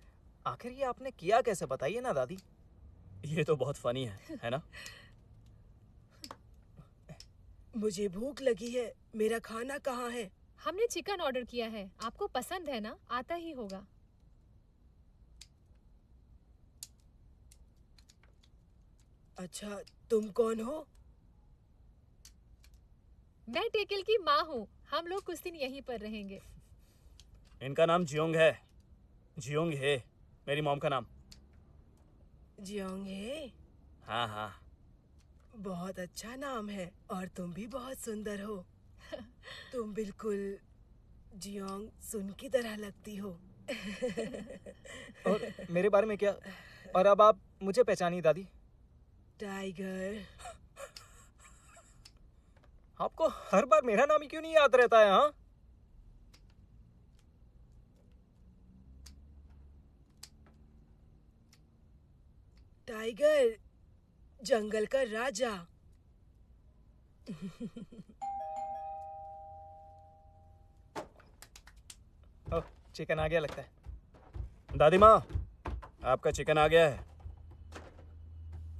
A: आखिर ये आपने किया कैसे, बताइए ना दादी। ये तो बहुत फनी है ना?
C: मुझे भूख लगी है, मेरा खाना कहाँ है?
B: हमने चिकन ऑर्डर किया है, आपको पसंद है ना? आता ही होगा।
C: अच्छा, तुम कौन हो?
B: मैं टेकल की माँ हूँ। हम लोग कुछ दिन यहीं पर रहेंगे।
A: इनका नाम जियोंग है। जियोंग है मेरी मॉम का नाम।
C: जियोंग है?
A: हाँ हाँ।
C: बहुत अच्छा नाम है और तुम भी बहुत सुंदर हो। तुम बिल्कुल जियोंग सुन की तरह लगती हो।
A: और मेरे बारे में क्या? और अब आप मुझे पहचानी दादी?
C: टाइगर।
A: आपको हर बार मेरा नाम ही क्यों नहीं याद रहता है? हाँ,
C: टाइगर, जंगल का राजा।
A: ओह, चिकन आ गया लगता है। दादी माँ, आपका चिकन आ गया है।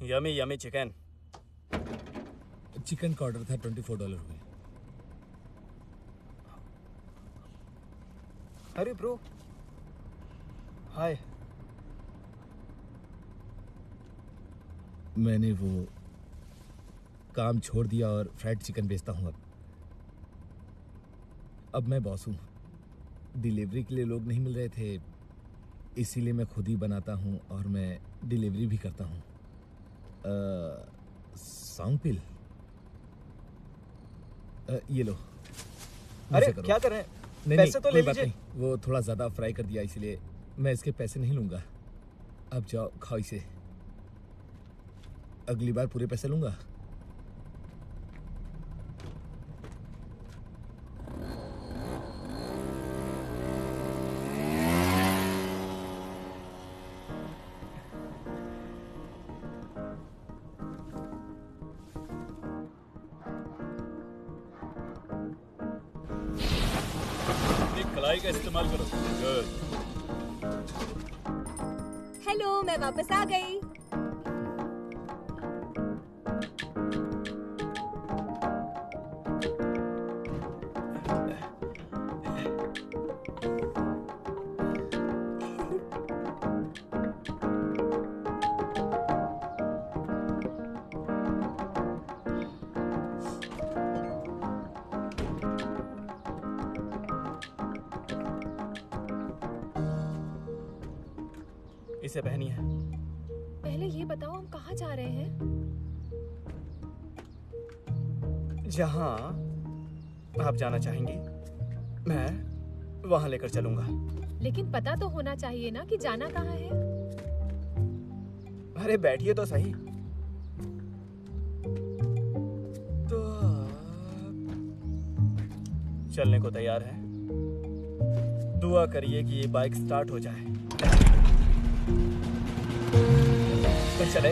A: Yummy yummy chicken.
E: चिकन का ऑर्डर था, $24 हुए।
A: अरे ब्रो, हाय।
E: मैंने वो काम छोड़ दिया और फ्राइड चिकन बेचता हूँ अब मैं बॉस हूँ। डिलीवरी के लिए लोग नहीं मिल रहे थे, इसीलिए मैं खुद ही बनाता हूँ और मैं डिलीवरी भी करता हूँ। सॉन्ग ये लो।
A: अरे क्या कर रहे हैं?
E: नहीं,
A: पैसे तो ले
E: कोई बात
A: लीजिए।
E: नहीं, वो थोड़ा ज्यादा फ्राई कर दिया इसलिए मैं इसके पैसे नहीं लूंगा। अब जाओ खाओ इसे। अगली बार पूरे पैसे लूंगा।
G: अपनी कलाई का इस्तेमाल करो। गुड।
H: हेलो, मैं वापस आ गई।
A: इसे पहनिए।
B: पहले ये बताओ हम कहाँ जा रहे हैं?
A: जहाँ आप जाना चाहेंगी मैं वहां लेकर चलूंगा।
B: लेकिन पता तो होना चाहिए ना कि जाना कहाँ है।
A: अरे बैठिए तो सही। तो चलने को तैयार है? दुआ करिए कि ये बाइक स्टार्ट हो जाए। तो चले।